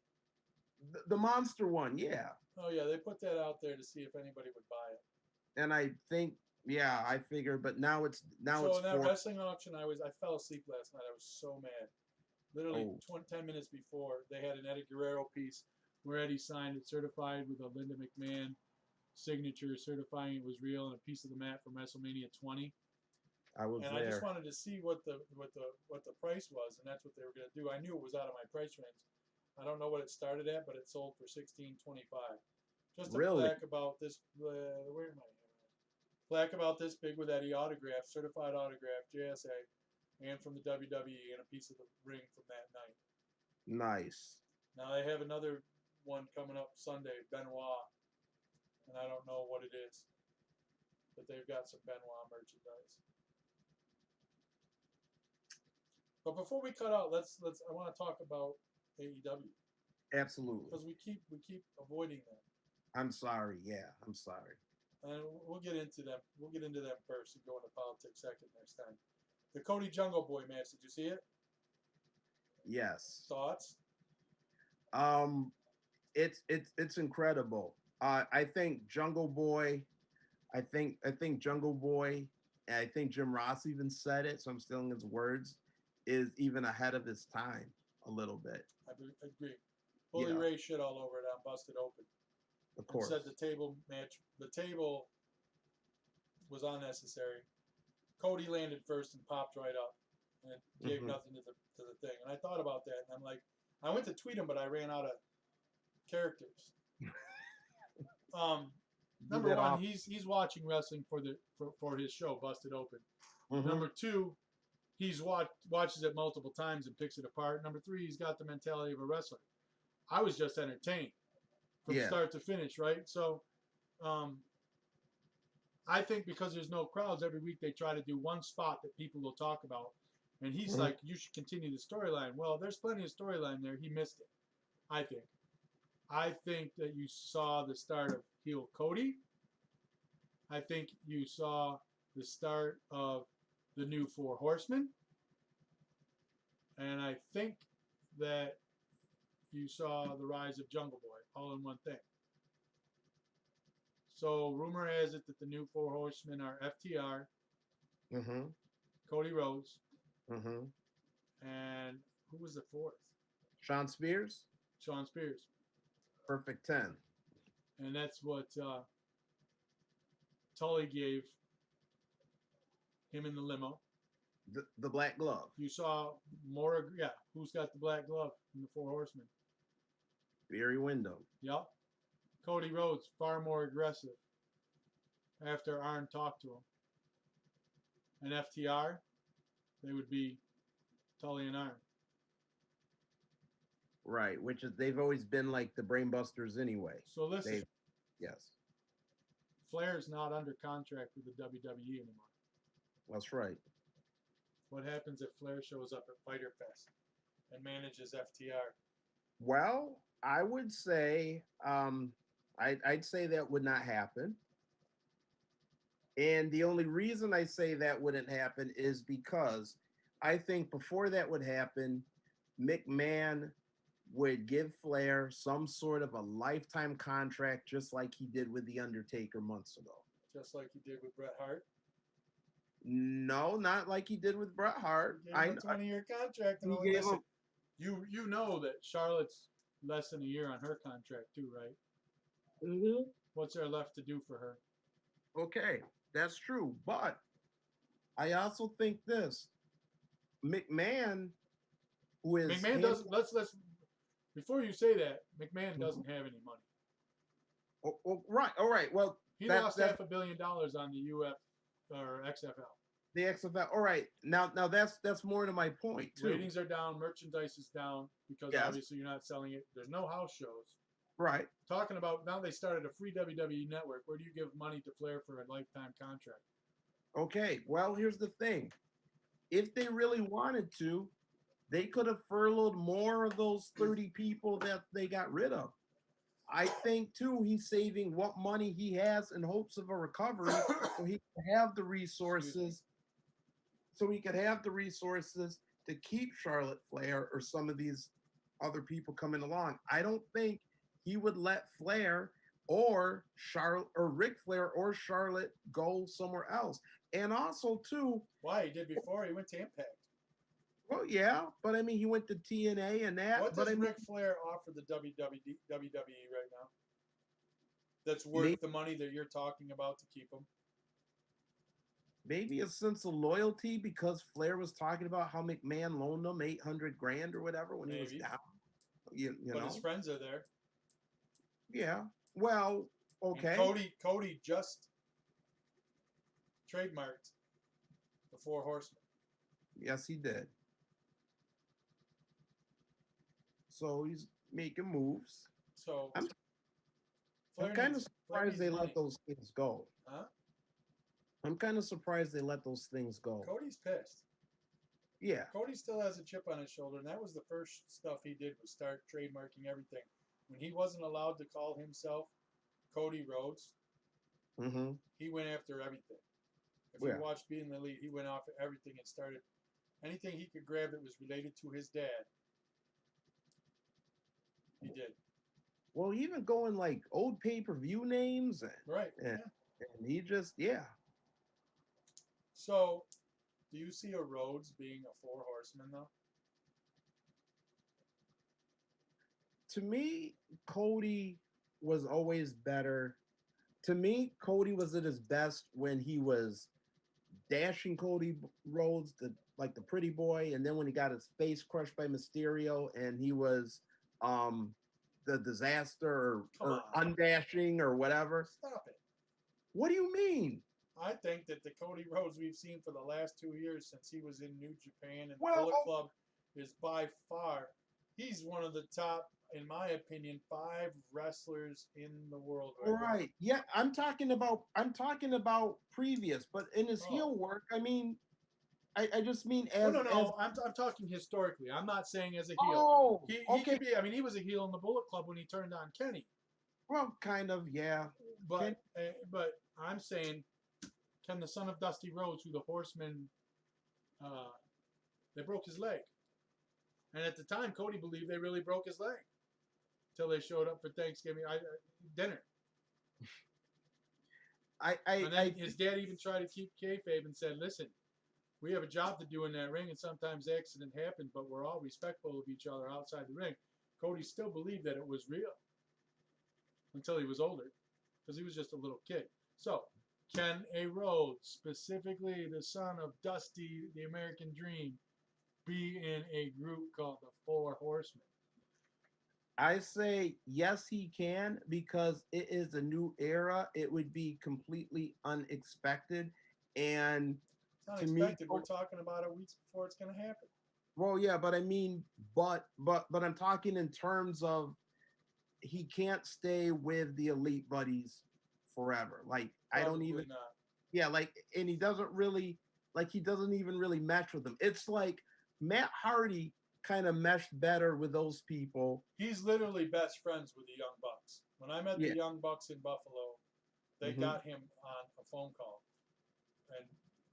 The monster one, yeah. Oh yeah, they put that out there to see if anybody would buy it. And I think, yeah, I figured, but now it's So in that for. wrestling auction, I fell asleep last night. I was so mad. Literally Oh, 10 minutes before, they had an Eddie Guerrero piece where Eddie signed it, certified with a Linda McMahon signature, certifying it was real, and a piece of the mat from WrestleMania 20. I was And I just there. wanted to see what the price was, and that's what they were going to do. I knew it was out of my price range. I don't know what it started at, but it sold for $16.25. Just a Really? plaque about this. Where am I? Plaque about this big with Eddie autograph, certified autograph, JSA, and from the WWE, and a piece of the ring from that night. Nice. Now they have another one coming up Sunday, Benoit, and I don't know what it is, but they've got some Benoit merchandise. But before we cut out, let's I want to talk about AEW Absolutely. because we keep avoiding them, I'm sorry. Yeah, I'm sorry. and we'll get into them. We'll get into them first and go into politics second next time. The Cody Jungle Boy match. Did you see it? Yes. Thoughts? Um, it's incredible. I think Jungle Boy. I think Jungle Boy. And I think Jim Ross even said it, so I'm stealing his words. Is even ahead of his time a little bit. I agree. Bully Yeah. Ray shit all over it on Busted Open. Of And course. said the table was unnecessary. Cody landed first and popped right up, and it gave Mhm. nothing to the thing. And I thought about that, and I'm like, I went to tweet him, but I ran out of characters. Do Number that one, off. he's watching wrestling for his show Busted Open. Mhm. Number two, he's watches it multiple times and picks it apart. Number three, he's got the mentality of a wrestler. I was just entertained from Yeah. start to finish, right? So, I think because there's no crowds every week, they try to do one spot that people will talk about, and he's Mhm. like, "You should continue the storyline." Well, there's plenty of storyline there. He missed it. I think. I think that you saw the start of heel Cody. I think you saw the start of the new Four Horsemen, and I think that you saw the rise of Jungle Boy all in one thing. So rumor has it that the new Four Horsemen are FTR, Mhm. Cody Rhodes, Mhm. and who was the fourth? Sean Spears. Shawn Spears. Perfect 10. And that's what Tully gave him in the limo. The Black Glove. You saw more, yeah, who's got the black glove in the Four Horsemen? Barry Windham. Yep. Cody Rhodes, far more aggressive after Arn talked to him. And FTR, they would be Tully and Arn. Right, which is they've always been like the Brainbusters anyway. So listen, Yes, Flair's not under contract with the WWE anymore. that's right. What happens if Flair shows up at Fyter Fest and manages FTR? Well, I would say, I'd say that would not happen. And the only reason I say that wouldn't happen is because I think before that would happen, McMahon would give Flair some sort of a lifetime contract, just like he did with The Undertaker months ago. Just like he did with Bret Hart? No, not like he did with Bret Hart. He gave him a 20-year contract. And He only gave listen, him. you know that Charlotte's less than a year on her contract too, right? Mm-hmm. what's there left to do for her? Okay, that's true. But I also think this McMahon, who is McMahon doesn't. Let's before you say that, McMahon doesn't have any money. right, all right. Well, he lost $500 million on the UF or XFL. The XFL. All right, now that's more to my point too. Ratings are down, merchandise is down because obviously you're not selling it. There's no house shows. Right. Talking about now they started a free WWE network. Where do you give money to Flair for a lifetime contract? Okay, well here's the thing. If they really wanted to, they could have furloughed more of those 30 people that they got rid of. I think too he's saving what money he has in hopes of a recovery so he can have the resources. So he could have the resources to keep Charlotte Flair or some of these other people coming along. I don't think he would let Flair or Charlotte or Ric Flair or Charlotte go somewhere else. And also too, why he did before he went to Impact. Well, yeah, but I mean, he went to TNA and that. What does Ric Flair offer the WWE right now? That's worth the money that you're talking about to keep him. Maybe a sense of loyalty because Flair was talking about how McMahon loaned him $800,000 or whatever when he was down. You but know, his friends are there. Yeah. Well, okay. And Cody just trademarked the Four Horsemen. Yes, he did. So he's making moves. So I'm kind of surprised they let those things go. Huh? I'm kind of surprised they let those things go. Cody's pissed. Yeah. Cody still has a chip on his shoulder, and that was the first stuff he did was start trademarking everything. When he wasn't allowed to call himself Cody Rhodes, he went after everything. If you watched Being the Elite, he went off everything and started anything he could grab that was related to his dad. He did. Well, even going like old pay-per-view names. And he just, So, do you see a Rhodes being a Four Horseman, though? To me, Cody was always better. To me, Cody was at his best when he was dashing Cody Rhodes, like the pretty boy, and then when he got his face crushed by Mysterio, and he was the disaster or undashing or whatever. Stop it. What do you mean? I think that the Cody Rhodes we've seen for the last 2 years since he was in New Japan and the Bullet Club is by far, he's one of the top, in my opinion, 5 wrestlers in the world right now. Yeah, I'm talking about previous, but in his heel work, I mean, I just mean as I'm talking historically. I'm not saying as a heel. Oh, he could be. I mean, he was a heel in the Bullet Club when he turned on Kenny. Well, kind of, yeah. But I'm saying, can the son of Dusty Rhodes, who the Horsemen, they broke his leg, and at the time Cody believed they really broke his leg, till they showed up for Thanksgiving dinner. And then his dad even tried to keep kayfabe and said, "Listen, we have a job to do in that ring, and sometimes accident happens, but we're all respectful of each other outside the ring." Cody still believed that it was real until he was older, because he was just a little kid. So, can a Rhodes, specifically the son of Dusty, the American Dream, be in a group called the Four Horsemen? I say yes, he can, because it is a new era. It would be completely unexpected, and it's unexpected. We're talking about it weeks before it's going to happen. Well, yeah, but I mean, but I'm talking in terms of he can't stay with the Elite Buddies forever. Like Probably I don't even. Not. Yeah, like, and he doesn't even really mesh with them. It's like Matt Hardy kind of meshed better with those people. He's literally best friends with the Young Bucks. When I met the Young Bucks in Buffalo, they got him on a phone call, and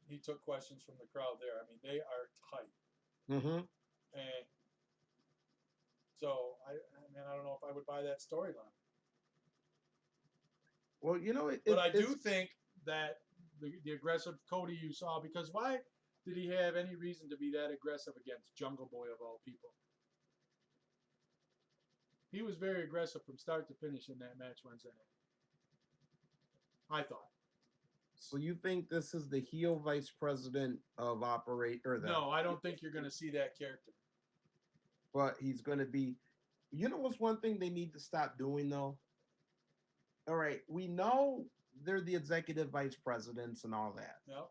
he took questions from the crowd there. I mean, they are tight. And so, I don't know if I would buy that storyline. Well, you know, but I do think that the aggressive Cody you saw, because why did he have any reason to be that aggressive against Jungle Boy of all people? He was very aggressive from start to finish in that match Wednesday night. I thought. So you think this is the heel vice president of operate or the No, I don't think you're going to see that character. but he's going to be. You know what's one thing they need to stop doing though? All right, we know they're the executive vice presidents and all that. No,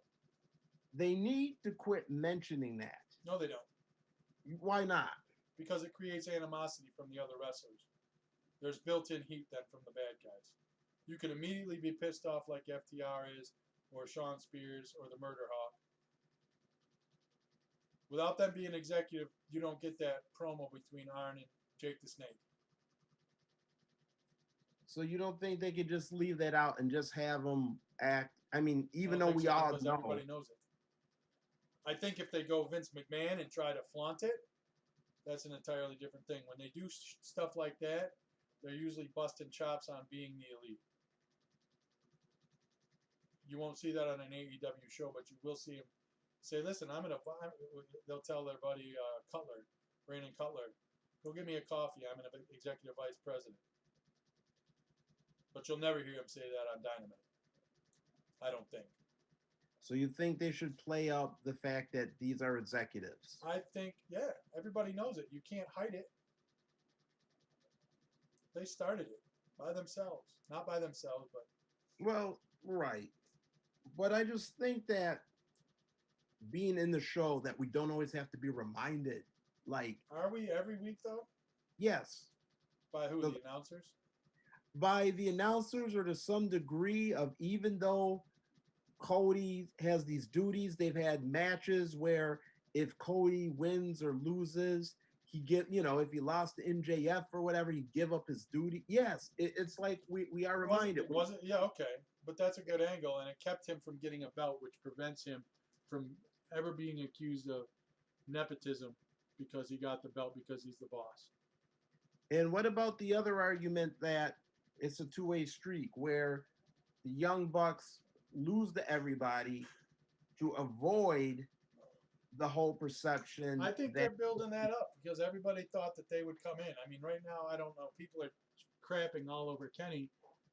They need to quit mentioning that. no, they don't, Why not? because it creates animosity from the other wrestlers. There's built-in heat then from the bad guys. You can immediately be pissed off like FTR is, or Sean Spears, or the Murder Hawk. Without them being executive, you don't get that promo between Arn and Jake the Snake. So you don't think they could just leave that out and just have them act? I mean, I even don't though think we so, all because know. everybody knows it. I think if they go Vince McMahon and try to flaunt it, that's an entirely different thing. When they do stuff like that, they're usually busting chops on being the elite. You won't see that on an AEW show, but you will see them say, "Listen, I'm gonna." They'll tell their buddy Cutler, Brandon Cutler, "Go get me a coffee. I'm an executive vice president." But you'll never hear him say that on Dynamite. I don't think. So you think they should play up the fact that these are executives? I think, yeah, everybody knows it. You can't hide it. They started it by themselves. Not by themselves, but Well, right. But I just think that being in the show that we don't always have to be reminded. Like, are we every week though? yes, By who? The announcers? by the announcers or to some degree of even though Cody has these duties, they've had matches where if Cody wins or loses, he get, if he lost to MJF or whatever, he'd give up his duty. Yes, it's like we are reminded. Was it? Yeah, okay. But that's a good angle, and it kept him from getting a belt, which prevents him from ever being accused of nepotism because he got the belt because he's the boss. And what about the other argument that it's a two-way streak where the Young Bucks lose to everybody to avoid the whole perception? I think they're building that up because everybody thought that they would come in. I mean, right now, I don't know. People are crapping all over Kenny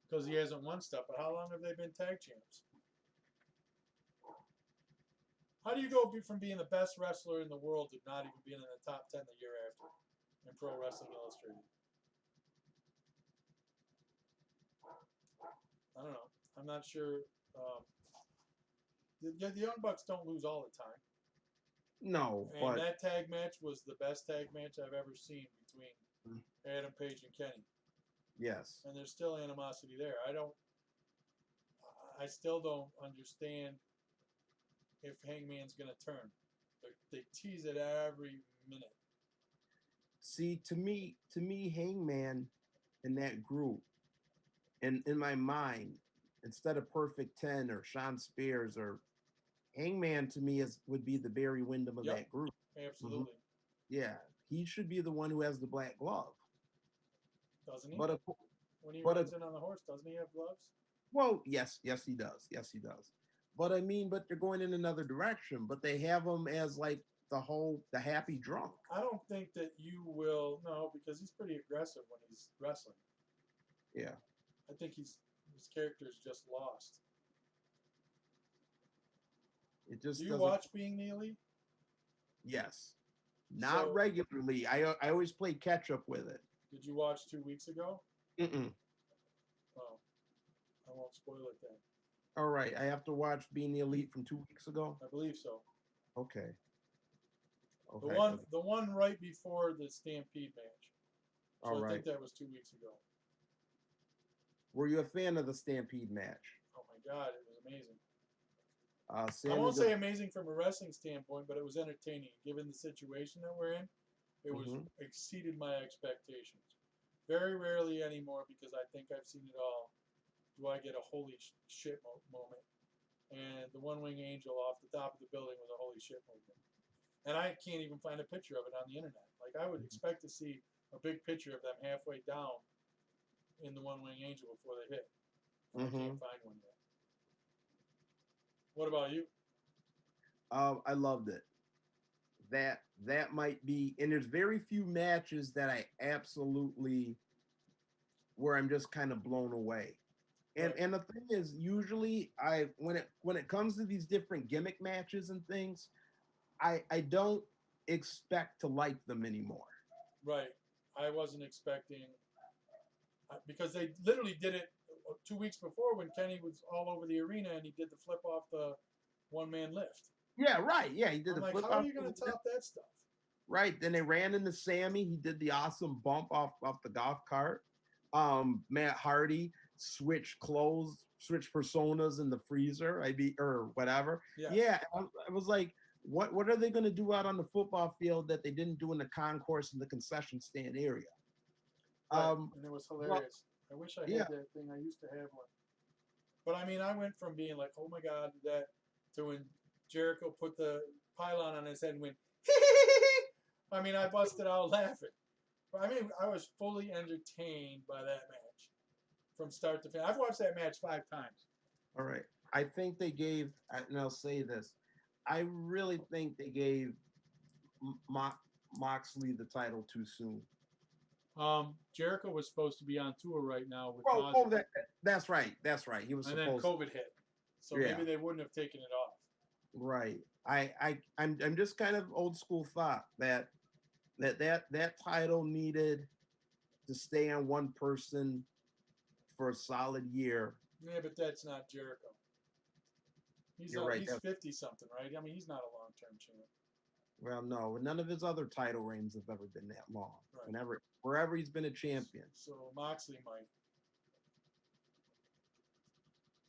because he hasn't won stuff. But how long have they been tag champs? How do you go from being the best wrestler in the world to not even being in the top 10 the year after in Pro Wrestling Illustrated? I don't know. I'm not sure. The Young Bucks don't lose all the time. No, And but that tag match was the best tag match I've ever seen between Adam Page and Kenny. yes. And there's still animosity there. I still don't understand if Hangman's going to turn. They tease it every minute. See, to me, Hangman in that group, and in my mind, instead of Perfect 10 or Sean Spears or Hangman, to me would be the Barry Windham of that group. Absolutely. Yeah, he should be the one who has the black glove. Doesn't he? But when he rides in on the horse, doesn't he have gloves? Well, yes, he does. Yes, he does. But I mean, but they're going in another direction. But they have him as like the happy drunk. I don't think that you will because he's pretty aggressive when he's wrestling. Yeah. I think his character is just lost. It just. Do you watch Being the Elite? Yes. Not regularly. I always play catch up with it. Did you watch 2 weeks ago? Mm-mm. Oh, I won't spoil it then. All right, I have to watch Being the Elite from 2 weeks ago. I believe so. Okay. The one right before the Stampede match. So All right. I think that was 2 weeks ago. Were you a fan of the Stampede match? Oh my God, it was amazing. I won't say amazing from a wrestling standpoint, but it was entertaining. Given the situation that we're in, it was exceeded my expectations. Very rarely anymore, because I think I've seen it all, do I get a holy shit moment. And the One Wing Angel off the top of the building was a holy shit moment. And I can't even find a picture of it on the internet. Like, I would expect to see a big picture of them halfway down in the One Wing Angel before they hit. I can't find one yet. What about you? I loved it. That might be, and there's very few matches that I absolutely, where I'm just kind of blown away. And Right. and the thing is, usually when it comes to these different gimmick matches and things, I don't expect to like them anymore. Right. I wasn't expecting because they literally did it 2 weeks before when Kenny was all over the arena and he did the flip off the one man lift. Yeah, right. Yeah, he did I'm the like, flip how are off. you going to top that stuff? Right. Then they ran into Sammy. He did the awesome bump off the golf cart. Matt Hardy switched clothes, switched personas in the freezer. I be or whatever. Yes. Yeah, I was like, what are they going to do out on the football field that they didn't do in the concourse and the concession stand area? Right. Um, And it was but hilarious. I wish I yeah, had that thing. I used to have one. But I mean, I went from being like, oh my God, that to when Jericho put the pylon on his head and went, I mean, I busted out laughing. But I mean, I was fully entertained by that match from start to finish. I've watched that match 5 times. all right. I think they gave, and I'll say this, I really think they gave Mo- Moxley the title too soon. Jericho was supposed to be on tour right now with Oh, Ozzy, that's right. That's right. He was and then supposed. COVID hit, so Yeah, maybe they wouldn't have taken it off. right. I'm just kind of old school thought that title needed to stay on one person for a solid year. Yeah, but that's not Jericho. You're right. He's 50 something, right? I mean, he's not a long term champ. Well, no, none of his other title reigns have ever been that long. Right. Wherever he's been a champion. So Moxley might.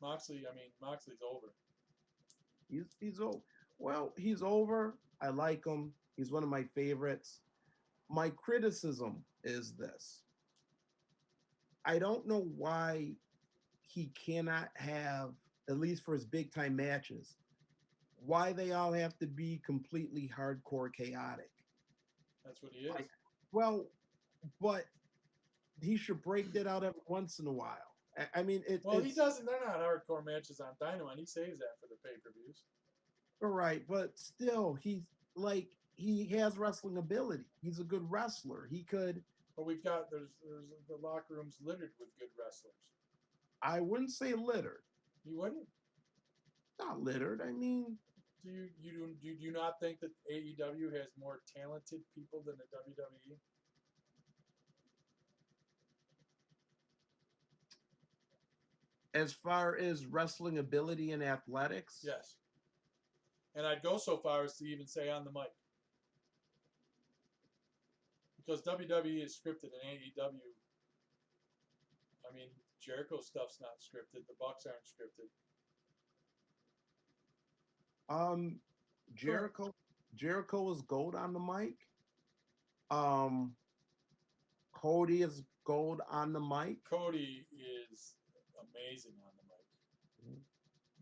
Moxley, I mean, Moxley's over. He's over. Well, he's over. I like him. He's one of my favorites. My criticism is this. I don't know why he cannot have, at least for his big time matches, why they all have to be completely hardcore chaotic. That's what he is. Like, well, but he should break that out every once in a while. I mean, Well, he doesn't. They're not hardcore matches on Dynamite. He saves that for the pay per views. all right, but still, he's like he has wrestling ability. He's a good wrestler. He could. But there's the locker room's littered with good wrestlers. I wouldn't say littered. You wouldn't? Not littered. I mean, Do you not think that AEW has more talented people than the WWE? as far as wrestling ability and athletics, Yes. And I'd go so far as to even say on the mic. Because WWE is scripted and AEW, I mean, Jericho stuff's not scripted. The Bucks aren't scripted. um, Jericho Jericho is gold on the mic. Um, Cody is gold on the mic. Cody is amazing on the mic.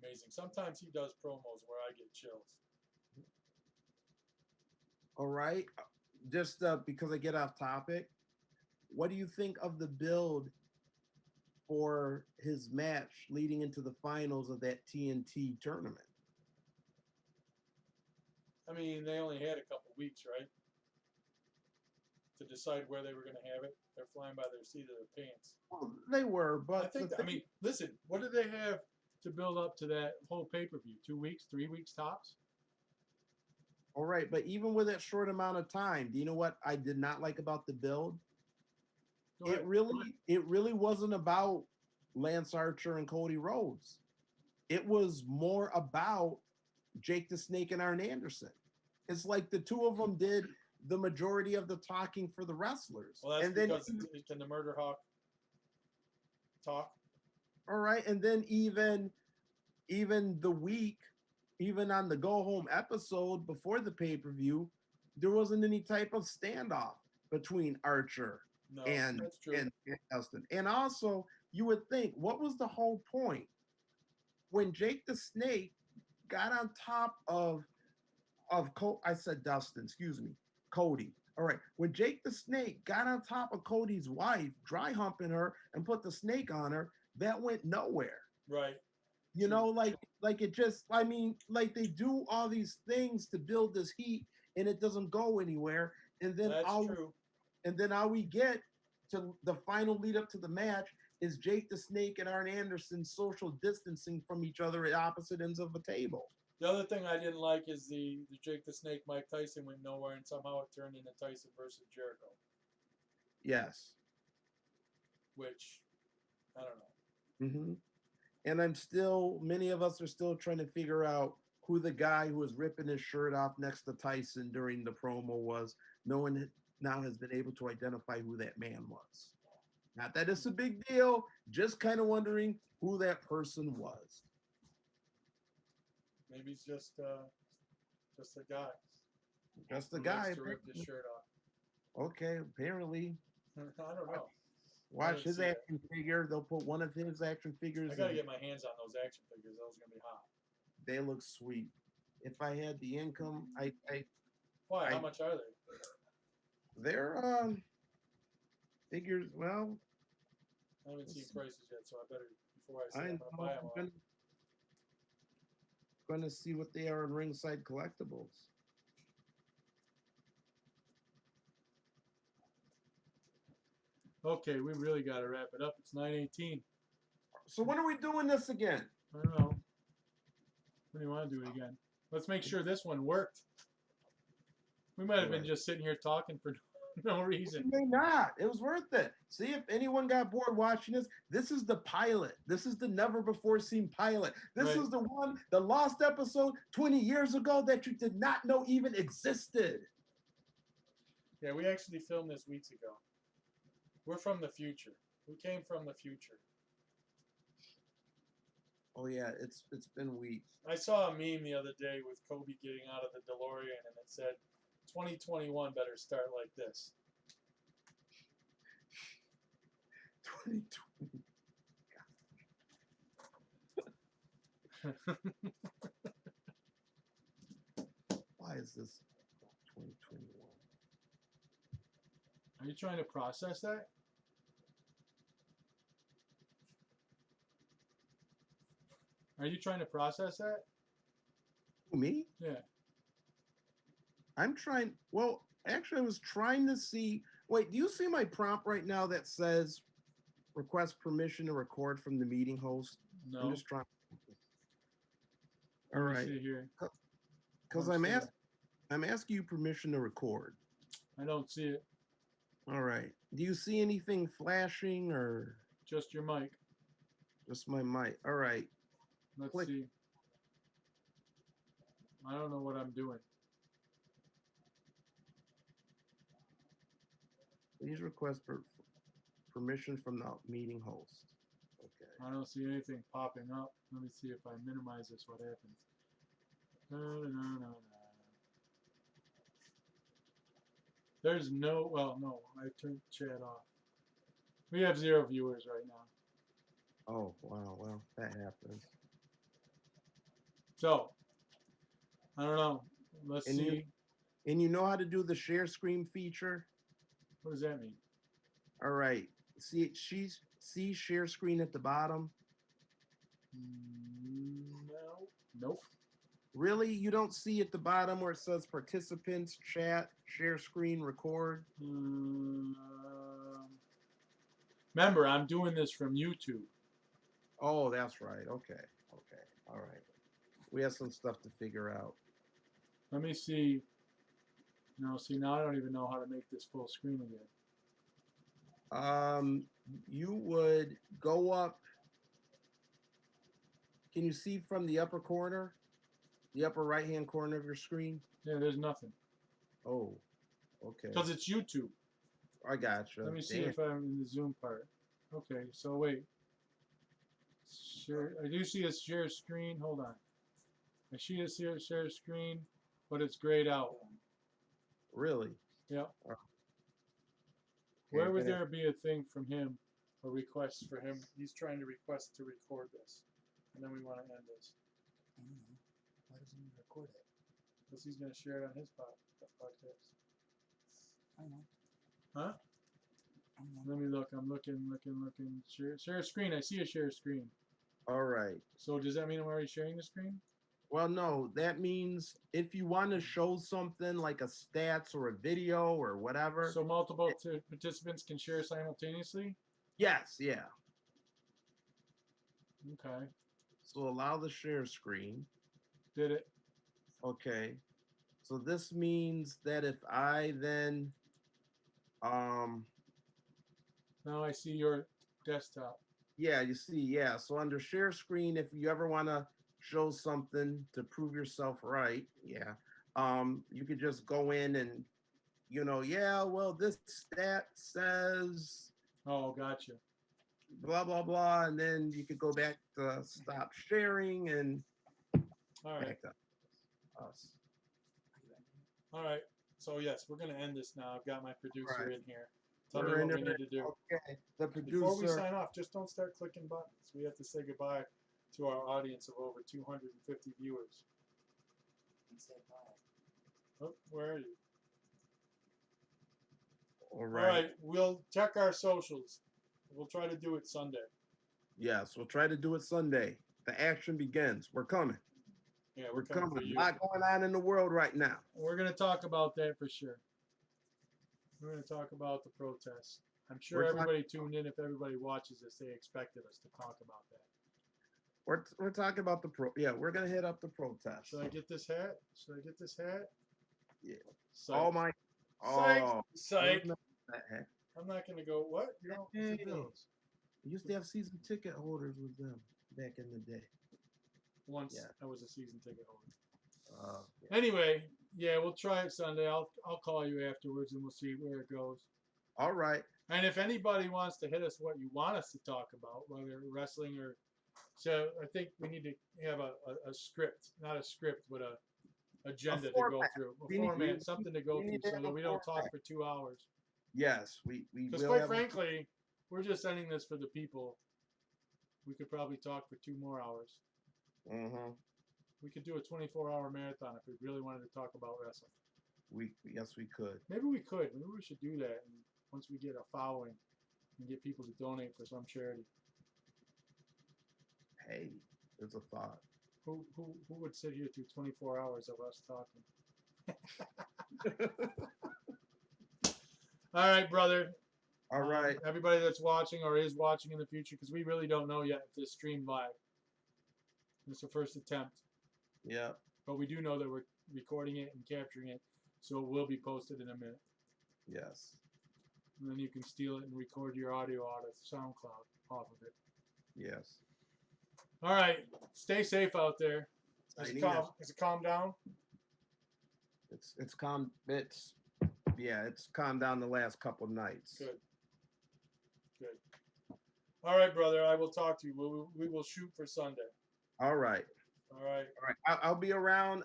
Amazing. Sometimes he does promos where I get chills. All right, just because I get off topic, what do you think of the build for his match leading into the finals of that TNT tournament? I mean, they only had a couple weeks, right, to decide where they were going to have it. They're flying by their seat of their pants. Well, they were, I but think. I mean, listen. What did they have to build up to that whole pay per view? 2 weeks, 3 weeks tops. all right, but even with that short amount of time, do you know what I did not like about the build? Go ahead. It really wasn't about Lance Archer and Cody Rhodes. It was more about Jake the Snake and Arn Anderson. It's like the two of them did the majority of the talking for the wrestlers. Well, that's And then because can the Murder Hawk talk? all right, and then even the week, even on the go home episode before the pay-per-view, there wasn't any type of standoff between Archer No, and that's true. and Dustin. And also, you would think, what was the whole point when Jake the Snake got on top of I said Dustin, excuse me, Cody. All right, when Jake the Snake got on top of Cody's wife, dry humping her and put the snake on her, that went nowhere. Right. You know, like it just, I mean, like they do all these things to build this heat and it doesn't go anywhere. And then That's true. all we get to the final lead up to the match is Jake the Snake and Arn Anderson social distancing from each other at opposite ends of a table. The other thing I didn't like is the Jake the Snake Mike Tyson went nowhere, and somehow it turned into Tyson versus Jericho, Yes. which I don't know. Hmm. And many of us are still trying to figure out who the guy who was ripping his shirt off next to Tyson during the promo was. No one now has been able to identify who that man was. Not that it's a big deal, just kind of wondering who that person was. Maybe it's just a guy Just a who guy. likes to rip his shirt off. Okay, apparently. I don't know. Watch his action figure. They'll put one of his action figures. I gotta get my hands on those action figures. Those are gonna be hot. They look sweet. If I had the income, Why? How much are they? They're figures. Well, I haven't seen prices yet, so I better before I say I'm I'm gonna buy them all. gonna see what they are in Ringside Collectibles. Okay, we really got to wrap it up. It's 9:18. So when are we doing this again? I don't know. When do you want to do it again? Let's make sure this one worked. We might have been just sitting here talking for no reason. It may not. It was worth it. See, if anyone got bored watching this is the pilot. This is the never before seen pilot. This is the one, the lost episode 20 years ago that you did not know even existed. Yeah, we actually filmed this weeks ago. We're from the future. We came from the future. Oh yeah, it's been weeks. I saw a meme the other day with Kobe getting out of the DeLorean, and it said, 2021 better start like this. 2020. Why is this 2021? Are you trying to process that? Are you trying to process that? Me? Yeah. I'm trying. Well, actually, I was trying to see. Wait, do you see my prompt right now that says request permission to record from the meeting host? No. I'm just trying. All right. See here. Because I'm asking you permission to record. I don't see it. All right. Do you see anything flashing or just your mic? Just my mic. All right. Let's see. I don't know what I'm doing. Please request permission from the meeting host. Okay. I don't see anything popping up. Let me see if I minimize this, what happens. No. There's no, well, no, I turned chat off. We have 0 viewers right now. Oh, wow. Well, that happens. So, I don't know. Let's see. And you know how to do the share screen feature? What does that mean? All right. See share screen at the bottom? No. Nope. Really? You don't see at the bottom where it says participants, chat, share screen, record? Remember, I'm doing this from YouTube. Oh, that's right. Okay. All right. We have some stuff to figure out. Let me see. No, see, now I don't even know how to make this full screen again. You would go up. Can you see from the upper corner? The upper right-hand corner of your screen? Yeah, there's nothing. Oh, okay. Because it's YouTube. I gotcha. Let me see if I'm in the Zoom part. Okay, so wait. Share. I do see a share screen. Hold on. I see a share screen, but it's grayed out. Really? Yeah. Okay, where would there be a thing from him, a request for him? He's trying to request to record this, and then we want to end this. I don't know. Why doesn't he record it? Because he's going to share it on his podcast. I know. Huh? I know. Let me look. I'm looking. Share screen. I see a share screen. All right. So does that mean I'm already sharing the screen? Well, no. That means if you want to show something like a stats or a video or whatever. So multiple participants can share simultaneously? Yes. Yeah. Okay. So allow the share screen. Did it? Okay. So this means that if I then Now I see your desktop. yeah, you see, yeah. So under share screen, if you ever want to show something to prove yourself right, yeah, you could just go in and yeah, well, this stat says Oh, gotcha. blah blah blah, and then you could go back to stop sharing and All right. back to us. All right. So yes, we're gonna end this now. I've got my producer Right. in here. Tell me We're in what we there. need to do. Okay. The Before we producer. sign off, just don't start clicking buttons. We have to say goodbye to our audience of over 250 viewers. And say bye. Oh, where are you? All All right. right. We'll check our socials. We'll try to do it Sunday. Yes, we'll try to do it Sunday. The action begins. We're coming. Yeah, We're we're coming for coming. A you. lot going on in the world right now. We're gonna talk about that for sure. We're gonna talk about the protests. I'm sure We're talk- everybody tuned in. If everybody watches this, they expected us to talk about that. We're talking about the we're gonna hit up the protest. Should I get this hat? Should I get this hat? Yeah. Psych. Oh my Psych. oh Psych. no, that hat. I'm not gonna go. What? You know, Hey. it's a those. We used to have season ticket holders with them back in the day. Once Yeah. I was a season ticket holder. Yeah. Anyway, yeah, we'll try it Sunday. I'll call you afterwards and we'll see where it goes. All right. And if anybody wants to hit us what you want us to talk about, whether wrestling or so, I think we need to have a script, not a script, but a agenda to go format. through, a We need- format, we- something to go we through, need to so have that a we don't talk format. for 2 hours. Yes, we Because will quite have frankly, we're just ending this for the people. We could probably talk for 2 more hours. Mm-hmm. We could do a 24-hour marathon if we really wanted to talk about wrestling. Yes, we could. Maybe we could. Maybe we should do that. And once we get a following and get people to donate for some charity. Hey, there's a thought. Who would sit here through 24 hours of us talking? All right, brother. All right. Everybody that's watching or is watching in the future, because we really don't know yet if this streamed live. It's the first attempt. Yeah. But we do know that we're recording it and capturing it, so it will be posted in a minute. Yes. And then you can steal it and record your audio out of SoundCloud off of it. Yes. All right. Stay safe out there. Is Signing it calm down? It's calm. It's calmed down the last couple nights. Good. Good. All right, brother. I will talk to you. We will shoot for Sunday. All right. All right. All right. I'll be around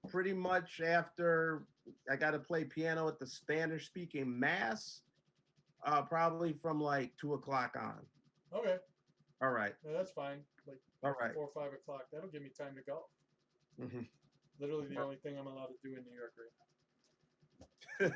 pretty much after I got to play piano at the Spanish speaking mass. Probably from like 2 o'clock on. Okay. All right. Yeah, that's fine. Like All right. 4 or 5 o'clock. That'll give me time to go. Mm-hmm. Literally the only thing I'm allowed to do in New York right now.